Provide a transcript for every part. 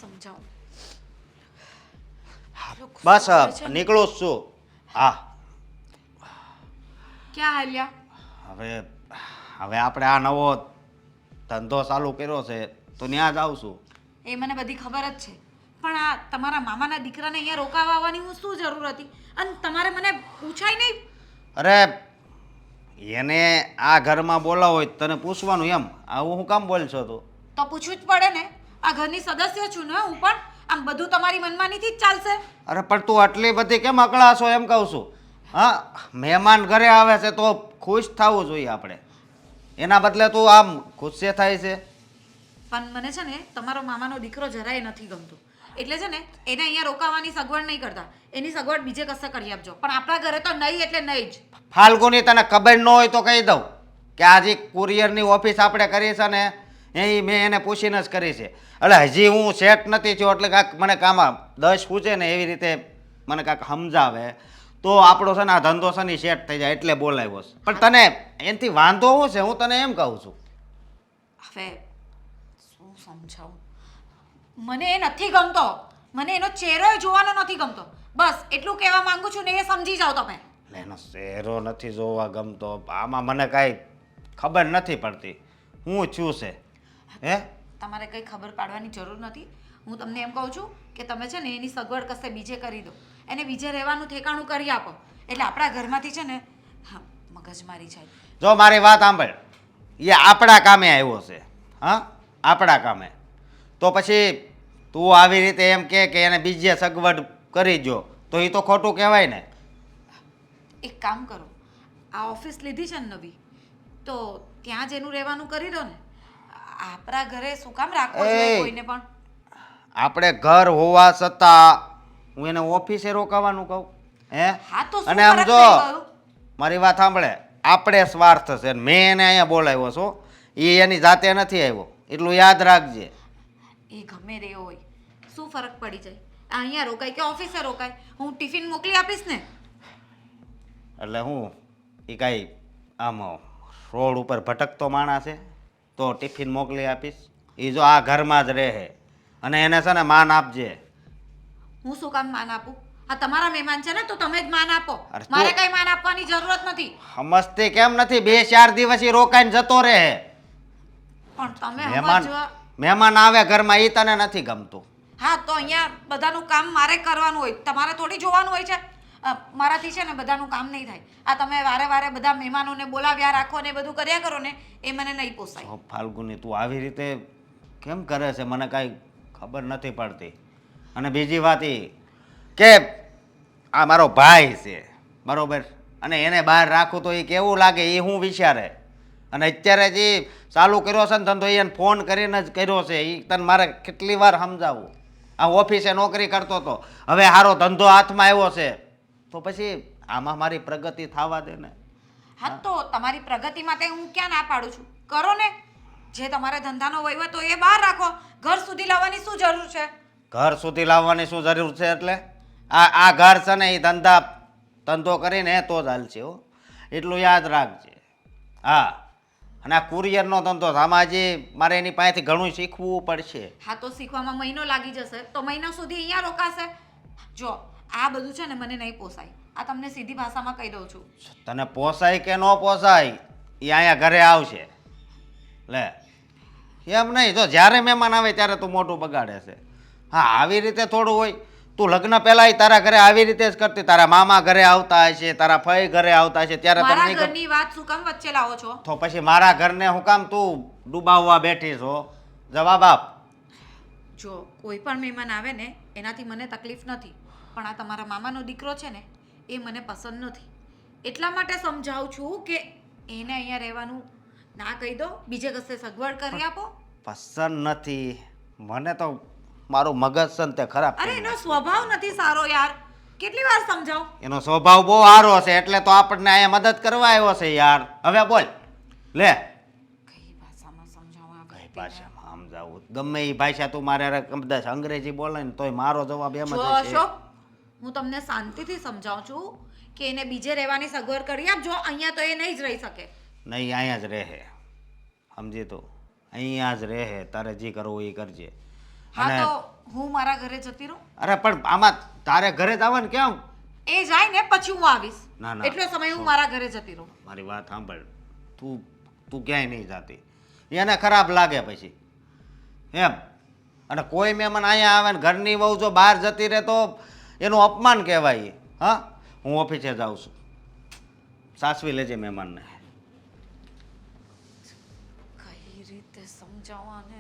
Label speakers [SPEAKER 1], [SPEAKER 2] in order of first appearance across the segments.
[SPEAKER 1] સમજાવું
[SPEAKER 2] બસ નીકળું જ છું. હા
[SPEAKER 1] ક્યાં હાલ્યા?
[SPEAKER 2] હવે હવે આપણે આ નવો ધંધો ચાલુ કર્યો છે તો ત્યાં જ આવશું.
[SPEAKER 1] એ મને બધી ખબર જ છે, પણ આ તમારા મામાના દીકરાને અહીંયા રોકાવા આવવાની હું શું જરૂર હતી? અને તમારે મને પૂછાય નહીં?
[SPEAKER 2] અરે એને આ ઘરમાં બોલાવો હોય તને પૂછવાનું એમ, આવું હું કામ બોલ છો તું?
[SPEAKER 1] તો પૂછવું જ પડે ને, આ ઘરની સદસ્ય છું ને હું પણ. આમ બધું તમારી મનમાનીથી જ ચાલશે?
[SPEAKER 2] અરે પણ તું આટલી બધી કેમ અકળાશો એમ કહું છું. હા, મહેમાન ઘરે આવે છે તો ખુશ થવું જોઈએ આપણે, એના બદલે તું આમ ગુસ્સે થાય છે.
[SPEAKER 1] પણ મને છે ને તમારો મામાનો દીકરો જરાય નથી ગમતો, એટલે છે ને એને અહીંયા રોકાવાની સગવડ નહીં કરતા, એની સગવડ બીજે કશે કરી આપજો, પણ આપણા ઘરે તો નહીં એટલે નહીં જ.
[SPEAKER 2] ફાલ્ગુની તને ખબર ન હોય તો કહી દઉં કે આજે કુરિયરની ઓફિસ આપણે કરી છે ને એ મેં એને પૂછીને જ કરી છે. એટલે હજી હું સેટ નથી થયો એટલે કાંઈક મને કામ 10 પૂછે ને એવી રીતે મને કાંઈક સમજાવે તો આપણો છે ને આ ધંધો છે ને સેટ થઈ જાય એટલે બોલાવ્યો છે. પણ તને એનાથી વાંધો શું છે હું તને એમ કહું છું.
[SPEAKER 1] હવે શું સમજાવું? મને એ નથી ગમતો, મને એનો ચહેરો જોવાનો નથી ગમતો, બસ એટલું કહેવા માંગુ છું ને, એ સમજી જાઓ તમે.
[SPEAKER 2] એનો ચહેરો નથી જોવા ગમતો, આમાં મને કાંઈ ખબર નથી પડતી હું છું છે. હે
[SPEAKER 1] તમારે કંઈ ખબર પાડવાની જરૂર નથી. હું તમને એમ કહું છું કે તમે છે ને એની સગવડ કશે બીજે કરી દો, એને બીજે રહેવાનું ઠેકાણું કરી આપો, એટલે આપણા ઘરમાંથી છે ને હા મગજમારી જાય.
[SPEAKER 2] જો મારી વાત સાંભળ, એ આપણા કામે આવ્યો છે. હા, આપણા કામે, તો પછી તું આવી રીતે એમ કે એને બીજે સગવડ કરી દો તો એ તો ખોટું કહેવાય ને.
[SPEAKER 1] એક કામ કરો, આ ઓફિસ લીધી છે ને નવી, તો ત્યાં જ એનું રહેવાનું કરી દો ને. આપણા ઘરે શું કામ રાખવો જોઈએ કોઈને પણ?
[SPEAKER 2] આપણે ઘર હોવા છતાં હું એને ઓફિસે રોકાવાનું કહું? હે?
[SPEAKER 1] હા તો
[SPEAKER 2] અને આમ જો મારી વાત સાંભળે, આપણે સ્વાર્થ છે, મેં એને અહીંયા બોલાવ્યો છું, એ એની જાતે નથી આવ્યો, એટલું યાદ રાખજે.
[SPEAKER 1] એ ગમે તે હોય, શું ફરક પડી જાય? અહીંયા રોકાય કે ઓફિસે રોકાય, હું ટિફિન મોકલી આપીશ ને.
[SPEAKER 2] એટલે હું એ કાંઈ આમ રોડ ઉપર ભટકતો માણસ છે તો ટિફિન મોકલી આપીશ? એ જો આ ઘરમાં જ રહે અને એને છે ને માન આપજે.
[SPEAKER 1] હું શું કામ માન આપું? આ તમારા મહેમાન છે ને તો તમે જ માન આપો,
[SPEAKER 2] અરે
[SPEAKER 1] મારે કઈ માન આપવાની જરૂરત નથી.
[SPEAKER 2] સમજતી કેમ નથી? 2-4 દિવસ ઈ રોકાઈને જતો રહે.
[SPEAKER 1] પણ તમે
[SPEAKER 2] મહેમાન
[SPEAKER 1] સમજવા.
[SPEAKER 2] મહેમાન આવે ઘરમાં એ તને નથી ગમતું?
[SPEAKER 1] હા તો અહીંયા બધાનું કામ મારે કરવાનું હોય, તમારે થોડી જોવાનું હોય છે. મારાથી છે ને બધાનું કામ નહીં થાય. આ તમે વારે વારે બધા મહેમાનોને બોલાવ્યા રાખો ને બધું કર્યા કરો ને, એ મને નહીં પોસાય.
[SPEAKER 2] ફાલ્ગુની તું આવી રીતે કેમ કરે છે મને કાંઈ ખબર નથી પડતી. અને બીજી વાત એ કે આ મારો ભાઈ છે બરોબર, અને એને બહાર રાખું તો એ કેવું લાગે એ હું વિચારે. અને અત્યારે જે ચાલુ કર્યો છે ને ધંધો એને ફોન કરીને જ કર્યો છે, એ તને મારે કેટલી વાર સમજાવું. આ ઓફિસે નોકરી કરતો હતો, હવે સારો ધંધો હાથમાં આવ્યો છે તો પછી આમાં મારી પ્રગતિ થવા દે ને.
[SPEAKER 1] હા તો તમારી પ્રગતિ માટે હું ક્યાં ના પાડું છું, કરો ને. જે તમારે ધંધાનો વહીવટ હોય એ બહાર રાખો, ઘર સુધી લાવવાની શું જરૂર છે?
[SPEAKER 2] ઘર સુધી લાવવાની શું જરૂર છે? એટલે આ ઘર છે ને એ ધંધો કરીને તો જ હાલશે હો, એટલું યાદ રાખજે. હા, અને આ કુરિયરનો ધંધો આમાં જે મારે એની પાસેથી ઘણું શીખવું પડશે.
[SPEAKER 1] હા તો શીખવામાં મહિનો લાગી જશે, તો મહિના સુધી અહીંયા રોકાશે? જો આ બધું છે ને મને નહીં પોસાય, આ તમને સીધી ભાષામાં કહી દઉં છું.
[SPEAKER 2] તને પોસાય કે ન પોસાય એ અહીંયા ઘરે આવશે. લે એમ નહીં, જો જ્યારે મહેમાન આવે ત્યારે તું મોટું બગાડે છે. હા આવી રીતે થોડું હોય, તું લગ્ન પહેલાં તારા ઘરે આવી રીતે જ કરતી, તારા મામા ઘરે આવતા હશે, તારા ફઈ ઘરે આવતા હશે, ત્યારે
[SPEAKER 1] મારા
[SPEAKER 2] તમને
[SPEAKER 1] ઘરની વાત શું કામ વચ્ચે લાવો છો?
[SPEAKER 2] તો પછી મારા ઘરને હું કામ તું ડૂબાવવા બેઠી છો? જવાબ આપ.
[SPEAKER 1] જો કોઈ પણ મહેમાન આવે ને એનાથી મને તકલીફ નથી, પણ આ તમારા મામાનો દીકરો છે ને એ મને પસંદ નથી, એટલા માટે સમજાવું છું કે એને અહીંયા રહેવાનું ના કહી દો, બીજે કશે સગવડ કરી આપો.
[SPEAKER 2] પસંદ નથી મને તો, મારું મગજ છે ને તે ખરાબ.
[SPEAKER 1] અરે એનો સ્વભાવ નથી સારો યાર, કેટલી વાર સમજાવ.
[SPEAKER 2] એનો સ્વભાવ બહુ સારો છે એટલે તો આપણને અહીંયા મદદ કરવા આવ્યો છે યાર. હવે બોલ લે,
[SPEAKER 1] કઈ ભાષામાં સમજાવવા?
[SPEAKER 2] કઈ ભાષામાં સમજાવું? ગમે એ ભાષા તું મારે કદાચ અંગ્રેજી બોલે ને તોય મારો જવાબ એમ જ
[SPEAKER 1] જો
[SPEAKER 2] હશે.
[SPEAKER 1] અશોક, હું તમને શાંતિથી સમજાવું છું કે એને બીજે રહેવાની સગવડ કરી આપજો, અહીંયા તો એ નહીં જ રહી શકે.
[SPEAKER 2] નહીં, અહીંયા જ રહે, સમજી તું, અહીંયા જ રહે, તારે જે કરવું એ કરજે.
[SPEAKER 1] હા
[SPEAKER 2] અને-
[SPEAKER 1] તો હું મારા ઘરે જતી રહું.
[SPEAKER 2] અરે પણ આમાં તારે ઘરે જ આવવાનું કેમ?
[SPEAKER 1] એ જાય ને પછી હું આવીશ.
[SPEAKER 2] ના, ના.
[SPEAKER 1] એટલો સમય હું મારા ઘરે જતી રહું.
[SPEAKER 2] મારી વાત સાંભળ, તું ક્યાંય નહીં જાતી. એને ખરાબ લાગે પછી એમ. અને કોઈ મહેમાન અહીંયા આવે ને ઘરની વહુ જો બહાર જતી રહે તો એનું અપમાન કહેવાય. હા, હું ઓફિસે જાઉં છું. સાસવી લેજે મહેમાનને.
[SPEAKER 1] કઈ રીતે સમજાવવાને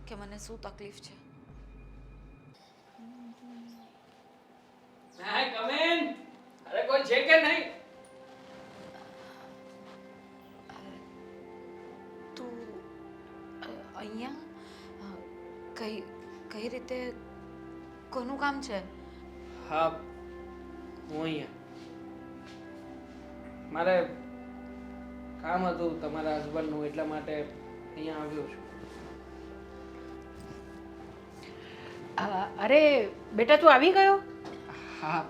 [SPEAKER 1] કે મને શું તકલીફ છે?
[SPEAKER 3] હાય કમેન. અરે કોઈ છે કે નહીં?
[SPEAKER 1] તું અહીંયા કઈ કઈ રીતે કોનું કામ છે?
[SPEAKER 3] હા, હું અહીંયા. મારે કામ હતું તમારા હસબન્ડનું, એટલા માટે અહીંયા આવ્યો છું.
[SPEAKER 4] અરે બેટા તું આવી ગયો?
[SPEAKER 3] હા,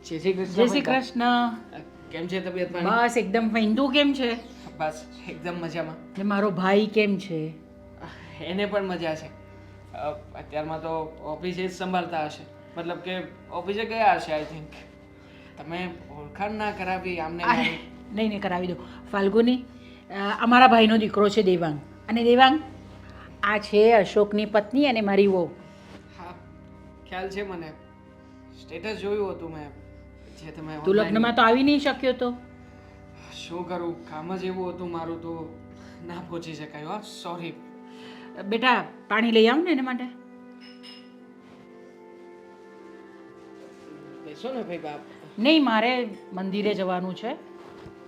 [SPEAKER 3] જય શ્રી કૃષ્ણ.
[SPEAKER 4] જય શ્રી કૃષ્ણ.
[SPEAKER 3] કેમ છે તબિયત પાણી?
[SPEAKER 4] બસ એકદમ ફાઇન. તું કેમ છે?
[SPEAKER 3] બસ એકદમ મજામાં.
[SPEAKER 4] ને મારો ભાઈ કેમ છે?
[SPEAKER 3] એને પણ મજા છે. અત્યારમાં તો ઓફિસે જ સંભાળતા હશે, મતલબ કે ઓફિસે ગયા હશે આઈ થિંક. તમે ઓળખાણ ના કરાવી આમને
[SPEAKER 4] અરે
[SPEAKER 3] મારી.
[SPEAKER 4] નહીં નહીં કરાવી દો. ફાલ્ગુની, અમારા ભાઈનો દીકરો છે દેવાંગ. અને દેવાંગ આ છે અશોકની પત્ની અને મારી વહુ.
[SPEAKER 3] હા, ખ્યાલ છે મને. સ્ટેટસ જોયું હતું મેં જે તમે
[SPEAKER 4] તું
[SPEAKER 3] online-
[SPEAKER 4] લગ્નમાં તો આવી નહીં શક્યો તો.
[SPEAKER 3] શું કરું, કામ જ એવું હતું મારું, તો ના પહોંચી શકાય. હા, સોરી.
[SPEAKER 4] બેટા પાણી લઈ આવ ને એના માટે.
[SPEAKER 3] બેસો ને ભાઈ બાપ.
[SPEAKER 4] નહીં, મારે મંદિરે જવાનું છે,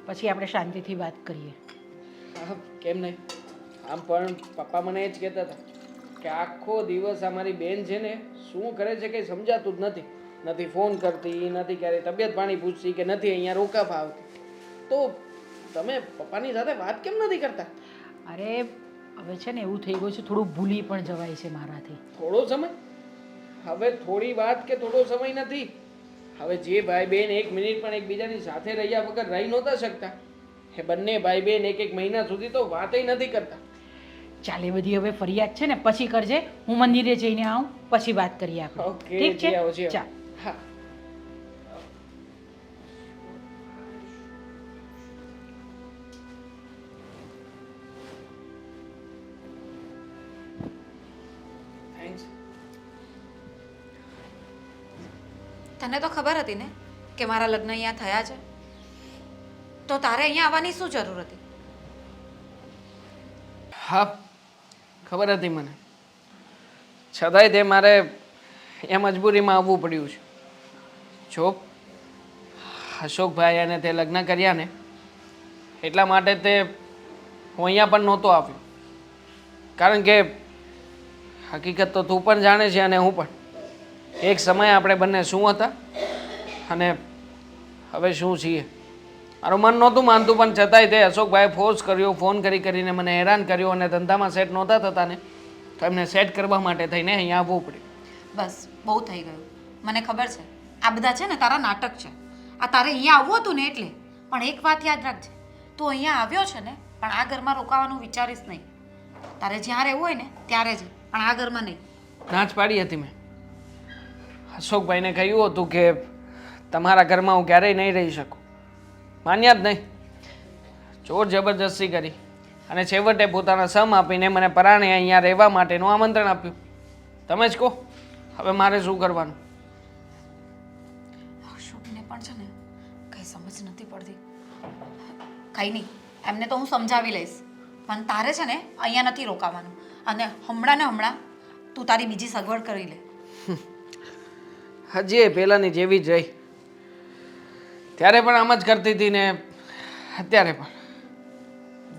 [SPEAKER 4] પછી આપણે શાંતિથી વાત કરીએ.
[SPEAKER 3] હા, કેમ નહીં. આમ પણ પપ્પા મને એ જ કહેતા હતા કે આખો દિવસ અમારી બેન છે ને શું કરે છે કંઈ સમજાતું જ નથી. નથી ફોન કરતી, નથી ક્યારેય તબિયત પાણી પૂછતી, કે નથી અહીંયા રોકાવા આવતી. તો તમે પપ્પાની સાથે વાત કેમ નથી કરતા?
[SPEAKER 4] અરે હવે છે ને એવું થઈ ગયું છે, થોડું ભૂલી પણ જવાય છે મારાથી.
[SPEAKER 3] થોડો સમય? હવે થોડી વાત કે થોડો સમય નથી. હવે જે ભાઈ બહેન એક મિનિટ પણ એકબીજાની સાથે રહ્યા વગર રહી નહોતા શકતા, એ બંને ભાઈ બહેન એક મહિના સુધી તો વાતય નથી કરતા.
[SPEAKER 4] ચાલ એ બધી હવે ફરિયાદ છે ને પછી કરજે. હું મંદિરે જઈને આવું પછી વાત કરીએ આપણે.
[SPEAKER 3] ઓકે,
[SPEAKER 4] ઠીક છે?
[SPEAKER 3] જઈ આવો, જઈ આવો.
[SPEAKER 4] ચાલ.
[SPEAKER 3] હા. થેન્ક્સ.
[SPEAKER 1] તને તો ખબર હતી ને કે મારા લગ્ન અહીંયા થયા છે, તો તારે અહીંયા આવવાની શું જરૂર હતી?
[SPEAKER 3] હા, ખબર હતી મને. છતાંય તે મારે એ મજબૂરીમાં આવવું પડ્યું છે. જો અશોકભાઈ અને તે લગ્ન કર્યા ને એટલા માટે તે હું અહીંયા પણ નહોતો આવ્યો. કારણ કે હકીકત તો તું પણ જાણે છે અને હું પણ. એક સમયે આપણે બંને શું હતા અને હવે શું છીએ. મારું મન નહોતું માનતું, પણ છતાંય તે અશોકભાઈએ ફોર્સ કર્યો, ફોન કરીને મને હેરાન કર્યો, અને ધંધામાં સેટ નહોતા થતા ને તો એમને સેટ કરવા માટે થઈને અહીંયા આવવું પડ્યું.
[SPEAKER 1] બસ બહુ થઈ ગયું. મને ખબર છે આ બધા છે ને તારા નાટક છે. આ તારે અહીંયા આવવું હતું ને એટલે. પણ એક વાત યાદ રાખજે, તું અહીંયા આવ્યો છે ને પણ આ ઘરમાં રોકાવાનું વિચારીશ નહીં. તારે જ્યાં રહેવું હોય ને ત્યારે જ, પણ આ ઘરમાં નહીં.
[SPEAKER 3] ના જ પાડી હતી મેં. અશોકભાઈને કહ્યું હતું કે તમારા ઘરમાં હું ક્યારેય નહીં રહી શકું. માન્યા જ નહીં. જોર જબરજસ્તી કરી અને છેવટે પોતાના સમ આપીને મને પરાણે અહીંયા રહેવા માટેનું આમંત્રણ આપ્યું. તમે જ કહો હવે મારે શું કરવાનું?
[SPEAKER 1] અશોકને પણ છે ને કંઈ સમજ નથી પડતી. કંઈ નહીં, એમને તો હું સમજાવી લઈશ, પણ તારે છે ને અહીંયા નથી રોકાવાનું. અને હમણાં ને હમણાં તું તારી બીજી સગવડ કરી લે.
[SPEAKER 3] હજી એ પહેલાંની જેવી જ રહી. ત્યારે પણ આમ જ કરતી હતી ને અત્યારે પણ.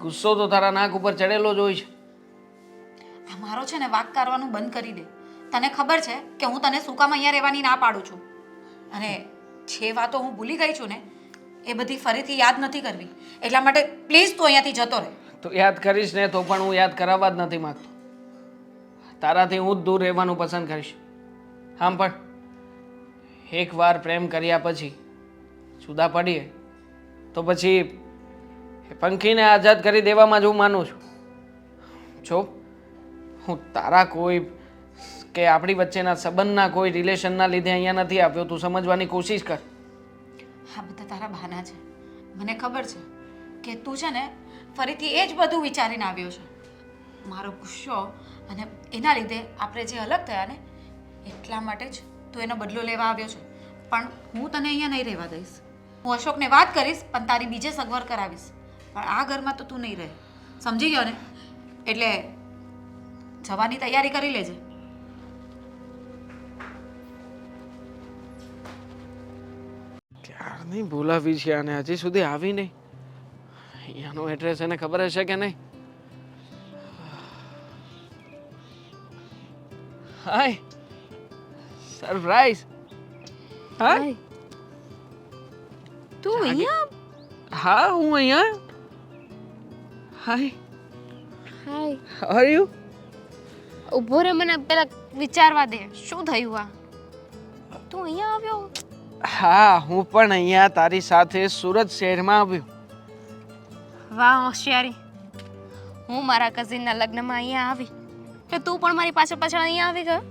[SPEAKER 3] ગુસ્સો તો તારા નાક ઉપર ચડેલો જ હોય છે.
[SPEAKER 1] આ મારો છે ને વાક કાઢવાનું બંધ કરી દે. તને ખબર છે કે હું તને શું કામ અહીંયા રહેવાની ના પાડું છું. અને જે વાતો હું ભૂલી ગઈ છું ને એ બધી ફરીથી યાદ નથી કરવી. એટલા માટે પ્લીઝ તું અહીંયાથી જતો રહે.
[SPEAKER 3] તો યાદ કરીશ ને તો પણ હું યાદ કરાવવા જ નથી માગતો. તારાથી હું જ દૂર રહેવાનું પસંદ કરીશ. આમ પણ એકવાર પ્રેમ કર્યા પછી જુદા પડીએ તો પછી એ પંખીને આઝાદ કરી દેવામાં જ હું માનું છું. જો હું તારા કોઈ કે આપણી વચ્ચેના સંબંધના કોઈ રિલેશનના લીધે અહીંયા નથી આવ્યો. તું સમજવાની કોશિશ કર.
[SPEAKER 1] આ બધા તારા બહાના છે. મને ખબર છે કે તું છે ને ફરીથી એ જ બધું વિચારીને આવ્યો છે. મારો ગુસ્સો અને એના લીધે આપણે જે અલગ થયા ને એટલા માટે જ તું એનો બદલો લેવા આવ્યો છે. પણ હું તને અહીંયા નહીં રહેવા દઈશ. હું અશોકને વાત કરીશ પણ તારી બીજે સગવડ કરાવીશ. પણ આ ઘરમાં તો તું નહીં રહે. સમજી ગયો ને? એટલે જવાની તૈયારી કરી લેજે.
[SPEAKER 3] ક્યારની બોલાવી છે અને હજી સુધી આવી નહીં. અહીંયાનો એડ્રેસ એને ખબર હશે કે નહીં? હાય, સરપ્રાઈઝ. હાય,
[SPEAKER 5] તું અહીંયા?
[SPEAKER 3] હા હું અહીંયા. હાય,
[SPEAKER 5] હાય,
[SPEAKER 3] હાઉ આર યુ?
[SPEAKER 5] ઊભો રે, મને પેલા વિચારવા દે. શું થયું આ? તું અહીંયા આવ્યો?
[SPEAKER 3] હા, હું પણ અહીંયા તારી સાથે સુરત શહેરમાં આવ્યો.
[SPEAKER 5] વાહ હોશિયારી. હું મારા કઝિનના લગ્નમાં અહીંયા આવી તો તું પણ મારી પાછળ પાછળ અહીંયા આવી ગયો.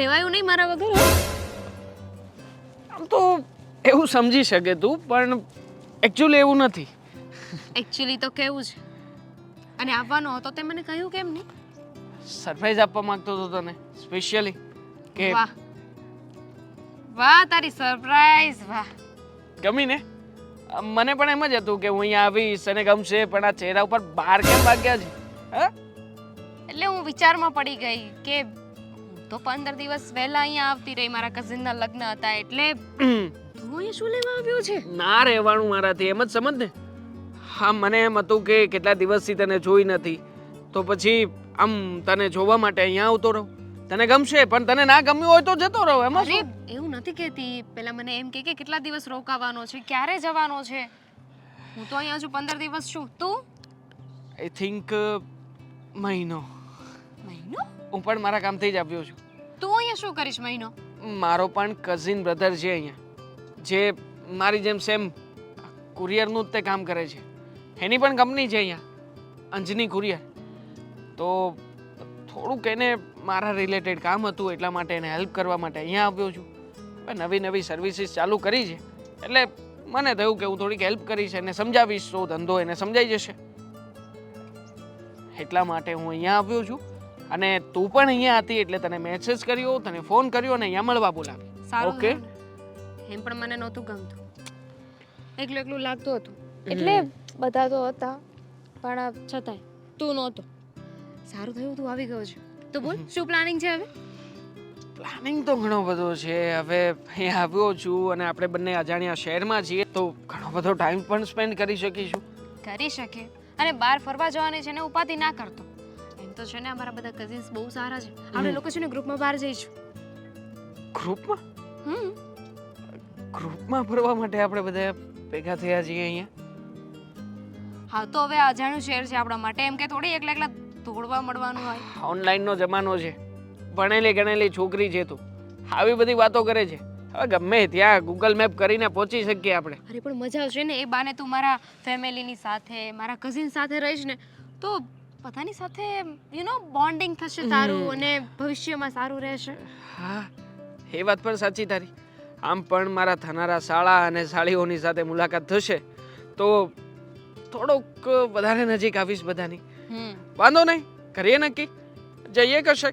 [SPEAKER 5] રેવાયું નહીં મારા વગર?
[SPEAKER 3] આમ તો એવું સમજી શકે તું, પણ એકચ્યુઅલી એવું નથી.
[SPEAKER 5] એકચ્યુઅલી તો કેવું છે, અને આવવાનો હતો તે મને કહ્યું કેમ નહીં?
[SPEAKER 3] સરપ્રાઈઝ આપવા માંગતો હતો તને સ્પેશિયલી કે
[SPEAKER 5] વાહ વાહ, તારી સરપ્રાઈઝ વાહ.
[SPEAKER 3] ગમી ને? મને પણ એમ જ હતું કે હું અહીંયા આવીશ અને ગમશે, પણ આ ચહેરા ઉપર બાર કેમ વાગ્યા છે? હા,
[SPEAKER 5] એટલે હું વિચારમાં પડી ગઈ કે હું તો 15 દિવસ વહેલા અહીંયા આવતી રહી. મારા કઝિનના લગ્ન હતા એટલે તું અહીંયા શું લેવા આવ્યો છે?
[SPEAKER 3] ના રહેવાનું મારાથી, એમ જ સમજ ને. હા, મને એમ હતું કે કેટલા દિવસથી તને જોઈ નથી, તો પછી આમ તને જોવા માટે અહીંયા આવતો રહું. તને ગમશે, પણ તને ના ગમ્યું હોય તો જતો રહો. એમાં
[SPEAKER 5] અરે
[SPEAKER 3] શું?
[SPEAKER 5] એવું નથી કહેતી. પેલા મને એમ કે કેટલા દિવસ રોકાવાનો છે, ક્યારે જવાનો છે? હું તો અહીંયા હજુ 15 દિવસ છું. તું?
[SPEAKER 3] આઈ થિંક મહિનો.
[SPEAKER 5] મહિનો?
[SPEAKER 3] હું પણ મારા કામથી જ આવ્યો છું.
[SPEAKER 5] તું અહીંયા શું કરીશ મહિનો?
[SPEAKER 3] મારો પણ કઝિન બ્રધર છે અહીંયા, જે મારી જેમ સેમ કુરિયરનું જ તે કામ કરે છે. એની પણ કંપની છે અહીંયા, અંજની કુરિયર. તો થોડુંક એને મારા રિલેટેડ કામ હતું, એટલા માટે એને હેલ્પ કરવા માટે અહીંયા આવ્યો છું. હવે નવી નવી સર્વિસીસ ચાલુ કરી છે, એટલે મને થયું કે હું થોડીક હેલ્પ કરીશ, એને સમજાવીશ તો ધંધો એને સમજાઈ જશે. એટલા માટે હું અહીંયા આવ્યો છું. અને તું પણ અહીંયા હતી એટલે તને મેસેજ કર્યો, તને ફોન કર્યો અને અહીંયા મળવા બોલાવી.
[SPEAKER 5] સારું
[SPEAKER 3] ઓકે.
[SPEAKER 5] થયું ને. એમ પણ મને નહોતું ગમતું, એકલું એકલું લાગતું હતું. એટલે બધા તો હતા પણ છતાંય તું નહોતો. સારું થયું તું આવી ગયો છે. તો બોલ, શું પ્લાનિંગ છે હવે?
[SPEAKER 3] પ્લાનિંગ તો ઘણો બધો છે. હવે અહીંયા આવ્યો છું અને આપણે બંને અજાણ્યા શહેરમાં છીએ, તો ઘણો બધો ટાઈમ પણ સ્પેન્ડ કરી શકીશું.
[SPEAKER 5] કરી શકે. અને બહાર ફરવા જવાની છે ને ઉપાધિ ના કરતો. એમ તો છે ને અમારા બધા કઝિન્સ બહુ સારા છે. આપણે લોકો છે ને ગ્રુપમાં બહાર જઈશું.
[SPEAKER 3] ગ્રુપમાં?
[SPEAKER 5] હમ.
[SPEAKER 3] ગ્રુપમાં ફરવા માટે આપણે બધા ભેગા થયા છીએ અહીંયા.
[SPEAKER 5] હા તો હવે આ અજાણ્યું શહેર છે આપણા માટે, એમ કે થોડી એકલા એકલા દોડવા મળવાનું હોય.
[SPEAKER 3] ઓનલાઈનનો જમાનો છે, ભણેલી ગણેલી છોકરી છે તું, આવી બધી વાતો કરે છે. હવે ગમે ત્યાં ગૂગલ મેપ કરીને પહોંચી શકીએ આપણે.
[SPEAKER 5] અરે પણ મજા આવશે ને. એ બાને તું મારા ફેમિલીની સાથે, મારા કઝિન સાથે રહીશ ને તો બધાની સાથે બોન્ડિંગ થશે તારું અને ભવિષ્યમાં સારું રહેશે.
[SPEAKER 3] હા, એ વાત પણ સાચી તારી. આમ પણ મારા થનારા શાળા અને સાળીઓની સાથે મુલાકાત થશે તો થોડોક વધારે નજીક આવીશ બધાની. વાંધો નહીં, કરીએ નક્કી, જઈએ કશે.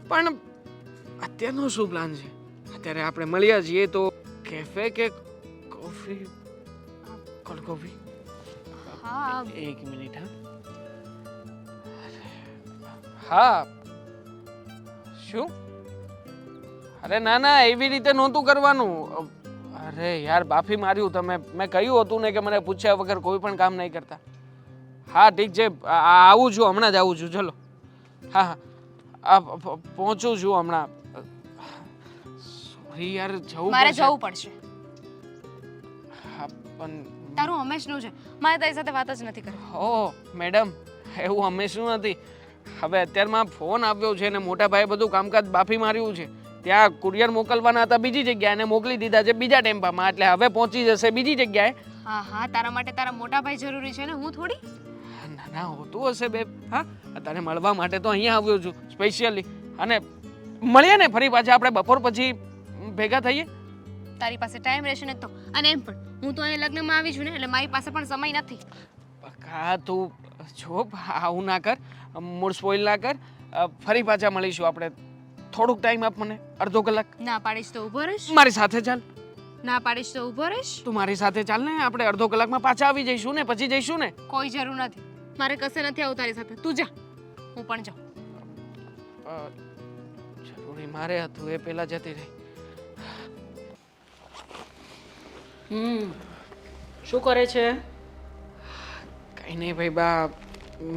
[SPEAKER 3] પણ અત્યારનો શું પ્લાન છે? અત્યારે આપણે મળ્યા છીએ તો કેફે કે કોફી? Cold coffee?
[SPEAKER 5] હા.
[SPEAKER 3] એક મિનિટ. હા, શું? અરે ના ના, એવી રીતે નહોતું કરવાનું. અરે યાર, બાફી માર્યું તમે. મેં કહ્યું હતું ને કે મને પૂછ્યા વગર કોઈ પણ કામ નહીં કરતા. હા ઠીક છે, આવું છું, હમણાં જ આવું છું. ચલો. હા હા, પહોંચું છું હમણાં. સોરી યાર, જવું
[SPEAKER 5] મારે
[SPEAKER 3] પડશે.
[SPEAKER 5] જવું પડશે.
[SPEAKER 3] હા પણ
[SPEAKER 5] તારું હંમેશનું છે, મારે તારી સાથે વાત જ નથી કરવી.
[SPEAKER 3] ઓ મેડમ, એવું હંમેશનું નથી. હવે અત્યારમાં ફોન આવ્યો છે ને મોટા ભાઈએ બધું કામકાજ બાફી માર્યું છે. ત્યાં કુરિયર મોકલવાના હતા બીજી જગ્યાએ અને મોકલી દીધા છે બીજા ટેમ્પામાં, એટલે હવે પહોંચી જશે બીજી જગ્યાએ.
[SPEAKER 5] હા હા, તારા માટે તારા મોટા ભાઈ જરૂરી છે ને, હું થોડી.
[SPEAKER 3] ના ના, હોતું હશે બેબ. હા, તને મળવા માટે તો અહીંયા આવ્યો છું સ્પેશિયલી. અને મળીએ ને ફરી પાછા આપણે બપોર પછી ભેગા થઈએ.
[SPEAKER 5] તારી પાસે ટાઈમ રહેશે ને તો. અને એમ પણ હું તો અહીંયા લગ્નમાં આવી છું ને એટલે મારી પાસે પણ સમય નથી.
[SPEAKER 3] હા તું જો આવું ના કર, મૂળ સ્પોઇલ ના કર. ફરી પાછા મળીશું આપણે. થોડુંક ટાઈમ આપ મને, અડધો કલાક.
[SPEAKER 5] ના પાડીશ તો ઊભો રહીશ.
[SPEAKER 3] મારી સાથે ચાલ.
[SPEAKER 5] ના પાડીશ તો ઊભો રહીશ.
[SPEAKER 3] તું મારી સાથે ચાલ ને, આપણે અડધો કલાકમાં પાછા આવી જઈશું ને પછી જઈશું ને.
[SPEAKER 5] કોઈ જરૂર નથી. મારે કશે નથી આવું તારી સાથે. તું જા, હું પણ જાઉં.
[SPEAKER 3] જરૂરી મારે હતું એ પેલા જતી રહી.
[SPEAKER 4] શું કરે છે?
[SPEAKER 3] કંઈ નહીં ભાઈ બા,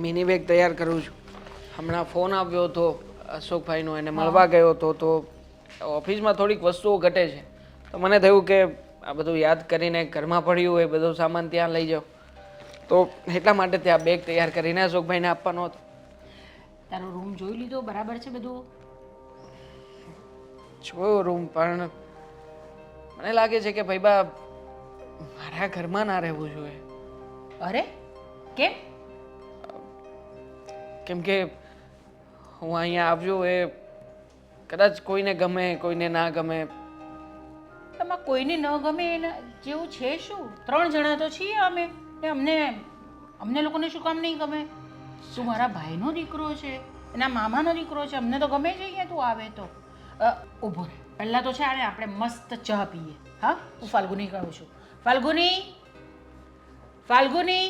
[SPEAKER 3] મિની બેગ તૈયાર કરું છું. હમણાં ફોન આવ્યો હતો અશોકભાઈનો, એને મળવા ગયો હતો. તો ઓફિસમાં થોડીક વસ્તુઓ ઘટે છે, તો મને થયું કે આ બધું યાદ કરીને ઘરમાં પડ્યું હોય બધું સામાન ત્યાં લઈ જાઉં. તો એટલા માટે ત્યાં બેગ તૈયાર કરીને અશોકભાઈને આપવાનો હતો.
[SPEAKER 4] તારો રૂમ જોઈ લીધો? બરાબર છે બધું?
[SPEAKER 3] જોયો રૂમ, પણ મને લાગે છે કે ભાઈ બા મારા ઘરમાં ના રહેવું જોઈએ.
[SPEAKER 4] અરે કેમ?
[SPEAKER 3] કેમ કે હું અહીંયા આવ્યો એ કદાચ કોઈને ગમે કોઈને ના ગમે.
[SPEAKER 4] એમાં કોઈને ન ગમે એના જેવું છે શું? 3 જણા તો છીએ અમે, ને અમને લોકોને શું કામ નહીં ગમે? શું મારા ભાઈનો દીકરો છે, એના મામાનો દીકરો છે, અમને તો ગમે જ અહીંયા તું આવે તો. ઊભો રહે, પહેલાં તો છે આને આપણે મસ્ત ચા પીએ. હા, હું ફાલ્ગુની કહું છું. ફાલ્ગુની,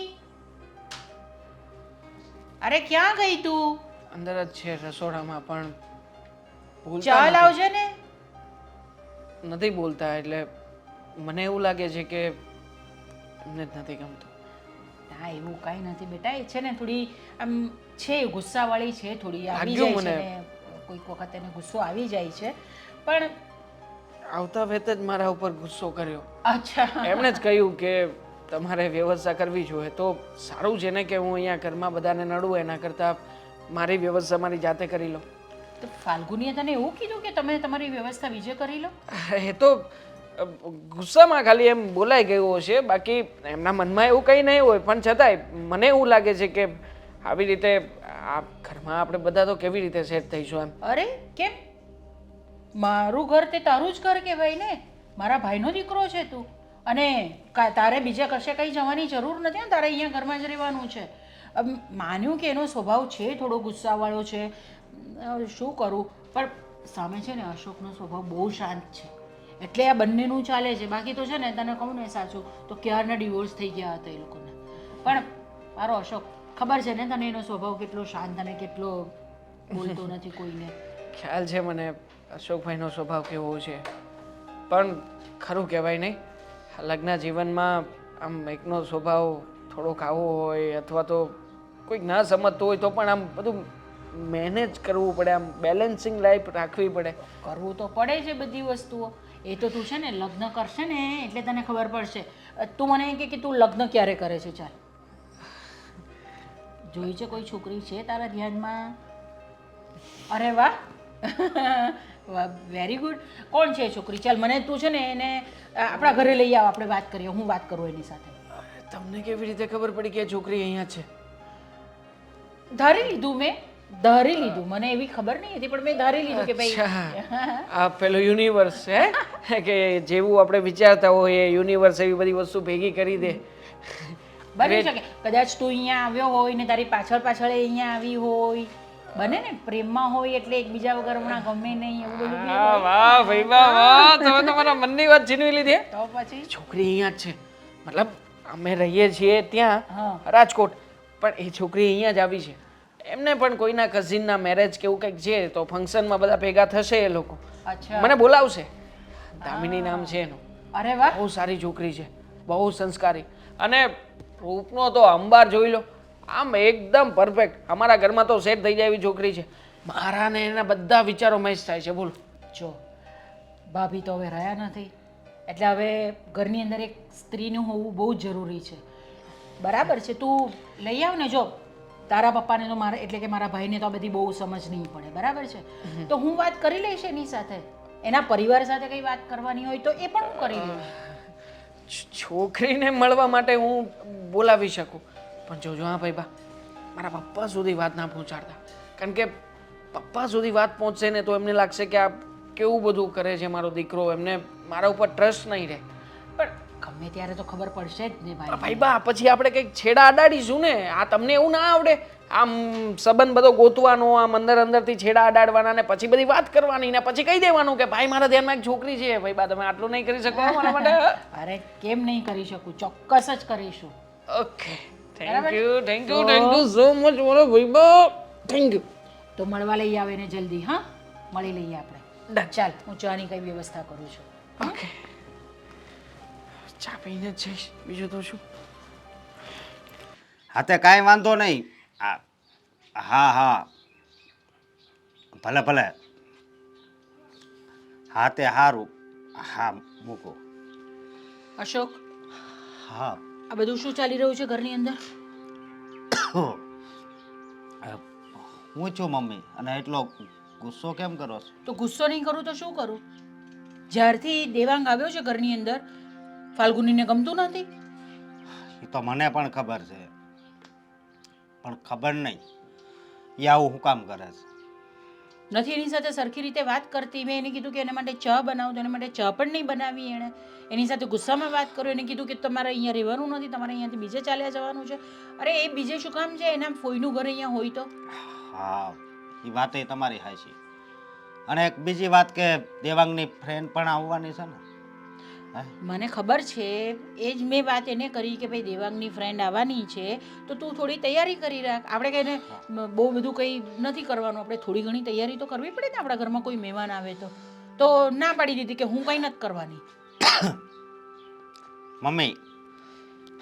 [SPEAKER 4] અરે ક્યાં ગઈ તું?
[SPEAKER 3] અંદર જ છે રસોડામાં, પણ
[SPEAKER 4] ચા
[SPEAKER 3] બોલતા
[SPEAKER 4] લાવજે ને.
[SPEAKER 3] નથી બોલતા. એટલે મને એવું લાગે છે કે એમને જ નથી ગમતું.
[SPEAKER 4] ના એવું કાંઈ નથી બેટા, એ છે ને થોડી આમ છે ગુસ્સાવાળી છે, થોડી આવી
[SPEAKER 3] લાગ્યું
[SPEAKER 4] જાય છે
[SPEAKER 3] મને.
[SPEAKER 4] ને કોઈક વખત એને ગુસ્સો આવી જાય છે. પણ
[SPEAKER 3] આવતા વેત જ મારા ઉપર ગુસ્સો કર્યો.
[SPEAKER 4] અચ્છા,
[SPEAKER 3] એમણે જ કહ્યું કે તમારે વ્યવસ્થા કરવી જોઈએ. તો સારું છે ને કે હું અહીંયા ઘરમાં બધાને નડું, એના કરતાં મારી વ્યવસ્થા મારી જાતે કરી લો.
[SPEAKER 4] તો ફાલ્ગુનીએ તને એવું કીધું કે તમે તમારી વ્યવસ્થા બીજે કરી લો?
[SPEAKER 3] એ તો ગુસ્સામાં ખાલી એમ બોલાઈ ગયું હશે, બાકી એમના મનમાં એવું કંઈ નહીં હોય. પણ છતાંય મને એવું લાગે છે કે આવી રીતે આ ઘરમાં આપણે બધા તો કેવી રીતે સેટ થઈશું એમ.
[SPEAKER 4] અરે કેમ? મારું ઘર તે તારું જ ઘર કહેવાય ને. મારા ભાઈનો દીકરો છે તું, અને તારે બીજા કશે કંઈ જવાની જરૂર નથી ને. તારે અહીંયા ઘરમાં જ રહેવાનું છે. માન્યું કે એનો સ્વભાવ છે થોડો ગુસ્સાવાળો છે, શું કરું. પણ સામે છે ને અશોકનો સ્વભાવ બહુ શાંત છે, એટલે આ બંનેનું ચાલે છે. બાકી તો છે ને તને કહું ને સાચું તો ક્યારના ડિવોર્સ થઈ ગયા હતા એ લોકોને. પણ મારો અશોક, ખબર છે ને તને એનો સ્વભાવ કેટલો શાંત અને કેટલો બોલતો નથી કોઈને.
[SPEAKER 3] ખ્યાલ છે મને અશોકભાઈનો સ્વભાવ કેવો છે, પણ ખરું કહેવાય નહીં. લગ્ન જીવનમાં આમ એકનો સ્વભાવ થોડોક આવો હોય, અથવા તો કોઈક ના સમજતું હોય તો પણ આમ બધું મેનેજ કરવું પડે, આમ બેલેન્સિંગ લાઈફ રાખવી પડે.
[SPEAKER 4] કરવું તો પડે છે બધી વસ્તુઓ. એ તો તું છે ને લગ્ન કરશે ને એટલે તને ખબર પડશે. તું મને કહે કે તું લગ્ન ક્યારે કરે છે? ચાલ, જોઈ છે કોઈ છોકરી છે તારા ધ્યાનમાં? અરે વાહ, વાહ, વેરી ગુડ. કોણ છે એ છોકરી? ચાલ મને તું છે ને એને આપણા ઘરે લઈ આવ, આપણે વાત કરીએ. હું વાત કરું એની સાથે.
[SPEAKER 3] તમને કેવી રીતે ખબર પડી કે આ છોકરી અહીંયા છે?
[SPEAKER 4] ધારી લીધું મેં, ધારી લીધું. મને એવી ખબર નહીં હતી પણ મેં ધારી લીધું કે ભાઈ
[SPEAKER 3] આ પેલો યુનિવર્સ છે કે જેવું આપણે વિચારતા હોય એ યુનિવર્સ એવી બધી વસ્તુ ભેગી કરી દે.
[SPEAKER 4] બની શકે કદાચ તું અહીંયા આવ્યો હોય ને તારી પાછળ પાછળ એ અહીંયા આવી હોય. બને ને, પ્રેમમાં હોય એટલે એકબીજા વગર હમણાં ગમે નહીં એવું બધું બી હોય.
[SPEAKER 3] વાહ ભાઈ વાહ, તમે તમારા મનની વાત છીનવી લીધી.
[SPEAKER 4] તો પછી
[SPEAKER 3] છોકરી અહીંયા જ છે, મતલબ અમે રહીએ છીએ ત્યાં
[SPEAKER 4] હા.
[SPEAKER 3] રાજકોટ, પણ એ છોકરી અહીંયા જ આવી છે. એમને પણ કોઈના કઝિનના મેરેજ કે એવું કંઈક છે, તો ફંક્શનમાં બધા ભેગા થશે એ લોકો,
[SPEAKER 4] અચ્છા.
[SPEAKER 3] મને બોલાવશે. દામિની નામ છે એનું.
[SPEAKER 4] અરે વાહ,
[SPEAKER 3] બહુ સારી છોકરી છે, બહુ સંસ્કારી, અને રૂપનો તો અંબાર જોઈ લો, આમ એકદમ પરફેક્ટ. અમારા ઘરમાં તો સેટ થઈ જાય એવી છોકરી છે. મારા ને એના બધા વિચારો મેચ થાય છે. બોલ.
[SPEAKER 4] જો ભાભી તો હવે રહ્યા નથી, એટલે હવે ઘરની અંદર એક સ્ત્રીનું હોવું બહુ જ જરૂરી છે. બરાબર છે, તું લઈ આવ ને. જો તારા પપ્પાને તો મારા એટલે કે મારા ભાઈને તો આ બધી બહુ સમજ નહીં પડે, બરાબર છે. તો હું વાત કરી લઈશ એની સાથે, એના પરિવાર સાથે કંઈ વાત કરવાની હોય તો એ પણ હું કરી લઈશ.
[SPEAKER 3] છોકરીને મળવા માટે હું બોલાવી શકું, પણ જોજો હા ભાઈ બા, મારા પપ્પા સુધી વાત ના પહોંચાડતા, કારણ કે પપ્પા સુધી વાત પહોંચશે ને તો એમને લાગશે કે આ કેવું બધું કરે છે મારો દીકરો, એમને મારા ઉપર ટ્રસ્ટ નહીં રહે.
[SPEAKER 4] પણ ગમે ત્યારે તો ખબર પડશે જ ને ભાઈ.
[SPEAKER 3] ભાઈ બા પછી આપણે કંઈક છેડા અડાડીશું ને. આ તમને એવું ના આવડે આમ સંબંધ બધો ગોતવાનો, આમ અંદરથી છેડા અડાડવાના ને પછી બધી વાત કરવાની ને પછી કહી દેવાનું કે ભાઈ મારા ધ્યાનમાં એક છોકરી છે. ભાઈ બા તમે આટલું નહીં કરી શકો મારા માટે?
[SPEAKER 4] અરે કેમ નહીં કરી શકું, ચોક્કસ જ કરીશું.
[SPEAKER 3] Okay, thank you so much મારો ભાઈ બા, થેન્ક યુ.
[SPEAKER 4] તો મળવા લઈ આવે ને જલ્દી. હા, મળી લઈએ આપણે. ચાલ, હું ચાની કઈ વ્યવસ્થા કરું છું.
[SPEAKER 3] ઓકે, ચા પીને જ જઈશ, બીજું તો શું.
[SPEAKER 2] હા તે કાંઈ વાંધો નહીં. હા હા ભલે ભલે. હા તે સારું. હા મૂકો.
[SPEAKER 4] અશોક,
[SPEAKER 2] હા
[SPEAKER 4] આ બધું શું ચાલી રહ્યું છે ઘરની અંદર?
[SPEAKER 2] હું છું મમ્મી, અને એટલો ગુસ્સો કેમ કરો છો?
[SPEAKER 4] તો ગુસ્સો નહીં કરું તો શું કરું? જ્યારથી દેવાંગ આવ્યો છે ઘરની અંદર, ફાલ્ગુનીને ગમતું નથી.
[SPEAKER 2] એ તો મને પણ ખબર છે, પણ ખબર નહીં એ આવું શું કામ કરે છે.
[SPEAKER 4] નથી એની સાથે સરખી રીતે વાત કરતી. મેં એને કીધું કે એના માટે ચા બનાવું તો એના માટે ચા પણ નહીં બનાવી. એણે એની સાથે ગુસ્સામાં વાત કર્યો. એને કીધું કે તમારે અહીંયા રહેવાનું નથી, તમારે અહીંયાથી બીજે ચાલ્યા જવાનું છે. અરે એ બીજે શું કામ છે? એના ફોઈનું ઘર અહીંયા હોય તો.
[SPEAKER 2] હા એ વાત એ તમારી હાચી. અને એક બીજી વાત કે દેવાંગની ફ્રેન્ડ પણ આવવાની છે ને. હે?
[SPEAKER 4] મને ખબર છે, એ જ મેં વાત એને કરી કે ભાઈ દેવાંગની ફ્રેન્ડ આવવાની છે તો તું થોડી તૈયારી કરી રાખ. આપણે કહીને બહુ બધું કંઈ નથી કરવાનું, આપણે થોડી ઘણી તૈયારી તો કરવી પડે ને. આપણા ઘરમાં કોઈ મહેમાન આવે તો ના પાડી દીધી કે હું કંઈ નથી કરવાની.
[SPEAKER 2] મમ્મી,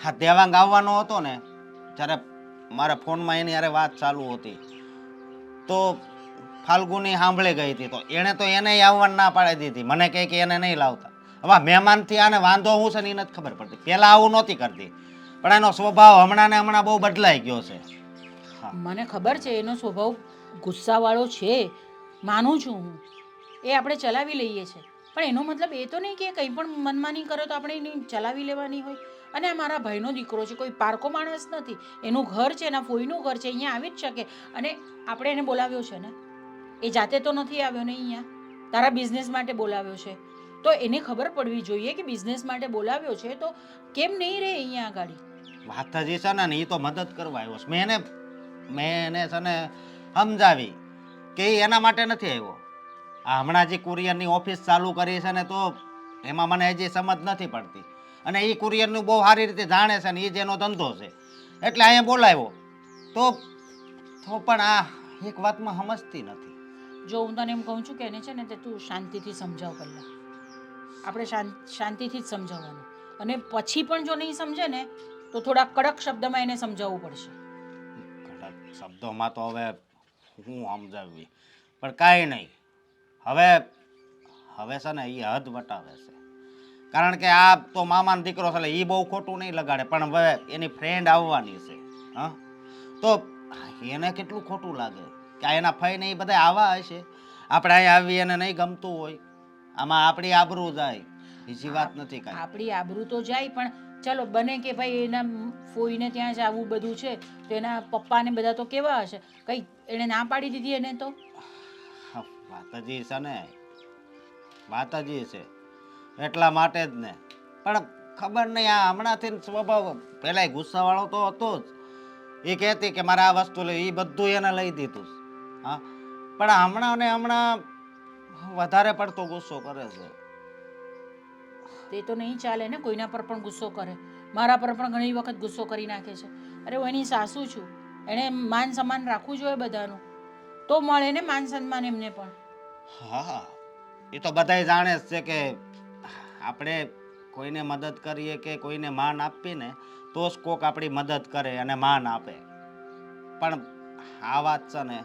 [SPEAKER 2] હા દેવાંગ આવવાનો હતો ને ત્યારે મારા ફોનમાં એની હારે વાત ચાલુ હતી તો ફાલ્ગુની સાંભળી ગઈ હતી. તો એણે તો એને આવવાનું ના પાડી દીધી. મને કહે કે એને નહીં લાવતા. હવે મહેમાનથી આને વાંધો હું છે ને એ નથી ખબર પડતી. પહેલાં આવું નહોતી કરતી, પણ એનો સ્વભાવ હમણાં ને હમણાં બહુ બદલાઈ ગયો છે.
[SPEAKER 4] મને ખબર છે એનો સ્વભાવ ગુસ્સાવાળો છે, માનું છું હું. એ આપણે ચલાવી લઈએ છીએ, પણ એનો મતલબ એ તો નહીં કે કંઈ પણ મનમાની કરે તો આપણે એની ચલાવી લેવાની હોય. અને આ મારા ભાઈનો દીકરો છે, કોઈ પારકો માણસ નથી. એનું ઘર છે, એના ફોઈનું ઘર છે, અહીંયા આવી જ શકે. અને આપણે એને બોલાવ્યો છે ને, એ જાતે તો નથી આવ્યો ને અહીંયા, તારા બિઝનેસ માટે બોલાવ્યો છે. તો એને ખબર પડવી જોઈએ કે બિઝનેસ માટે બોલાવ્યો છે તો કેમ નહીં રહે અહીંયા આગળ.
[SPEAKER 2] વાત જ છે ને, એ તો મદદ કરવા આવ્યો છે. મેં એને છે ને સમજાવી કે ઈ એના માટે નથી આવ્યો. આ હમણાં જે કુરિયરની ઓફિસ ચાલુ કરી છે ને તો એમાં મને હજી સમજ નથી પડતી. અને એ કુરિયરનું બહુ સારી રીતે જાણે છે ને એ જ એનો ધંધો છે એટલે અહીંયા બોલાવ્યો. તો પણ આ એક વાતમાં સમજતી નથી.
[SPEAKER 4] જો હું તને એમ કહું છું કે એને છે ને તે તું શાંતિથી સમજાવ. પહેલાં આપણે શાંતિથી જ સમજાવવાનું, અને પછી પણ જો નહીં સમજે ને તો થોડા કડક શબ્દમાં એને સમજાવવું પડશે.
[SPEAKER 2] કડક શબ્દોમાં તો હવે હું સમજાવવી, પણ કાંઈ નહીં. હવે છે ને એ હદ વટાવે છે. કારણ કે આ તો મામાનો દીકરો છે એટલે એ બહુ ખોટું નહીં લગાડે, પણ હવે એની ફ્રેન્ડ આવવાની છે. હા તો એને કેટલું ખોટું લાગે કે એના ફઈ ને એ બધા આવા હશે, આપણે અહીંયા આવી એને નહીં ગમતું હોય. આમાં આપણી આબરૂ જાય, બીજી વાત નથી કાંઈ.
[SPEAKER 4] આપણી આબરૂ તો જાય, પણ ચલો બને કે ભાઈ એના ફોઈને ત્યાં જ આવું બધું છે તો એના પપ્પાને બધા તો કેવા હશે? કંઈ એણે ના પાડી દીધી એને તો.
[SPEAKER 2] વાત જ છે ને, વાત જ છે એટલા માટે જ ને. પણ ખબર નહીં આ હમણાંથી સ્વભાવ, પહેલાં ગુસ્સાવાળો તો હતો જ. એ કહેતી કે મારે આ વસ્તુ લે, એ બધું એને લઈ દીધું. હા પણ હમણાં ને હમણાં વધારે પડતો ગુસ્સો કરે છે.
[SPEAKER 4] તે તો નહીં ચાલે ને, કોઈના પર પણ ગુસ્સો કરે. મારા પર પણ ઘણી વખત ગુસ્સો કરી નાખે છે. અરે હું એની સાસુ છું, એણે માન સન્માન રાખવું જોઈએ બધાનું, તો મળે ને માન સન્માન એમને પણ.
[SPEAKER 2] હા એ તો બધાય જાણે જ છે કે આપણે કોઈને મદદ કરીએ કે કોઈને માન આપીએ ને તો જ કોક આપણી મદદ કરે અને માન આપે. પણ આ વાત છે ને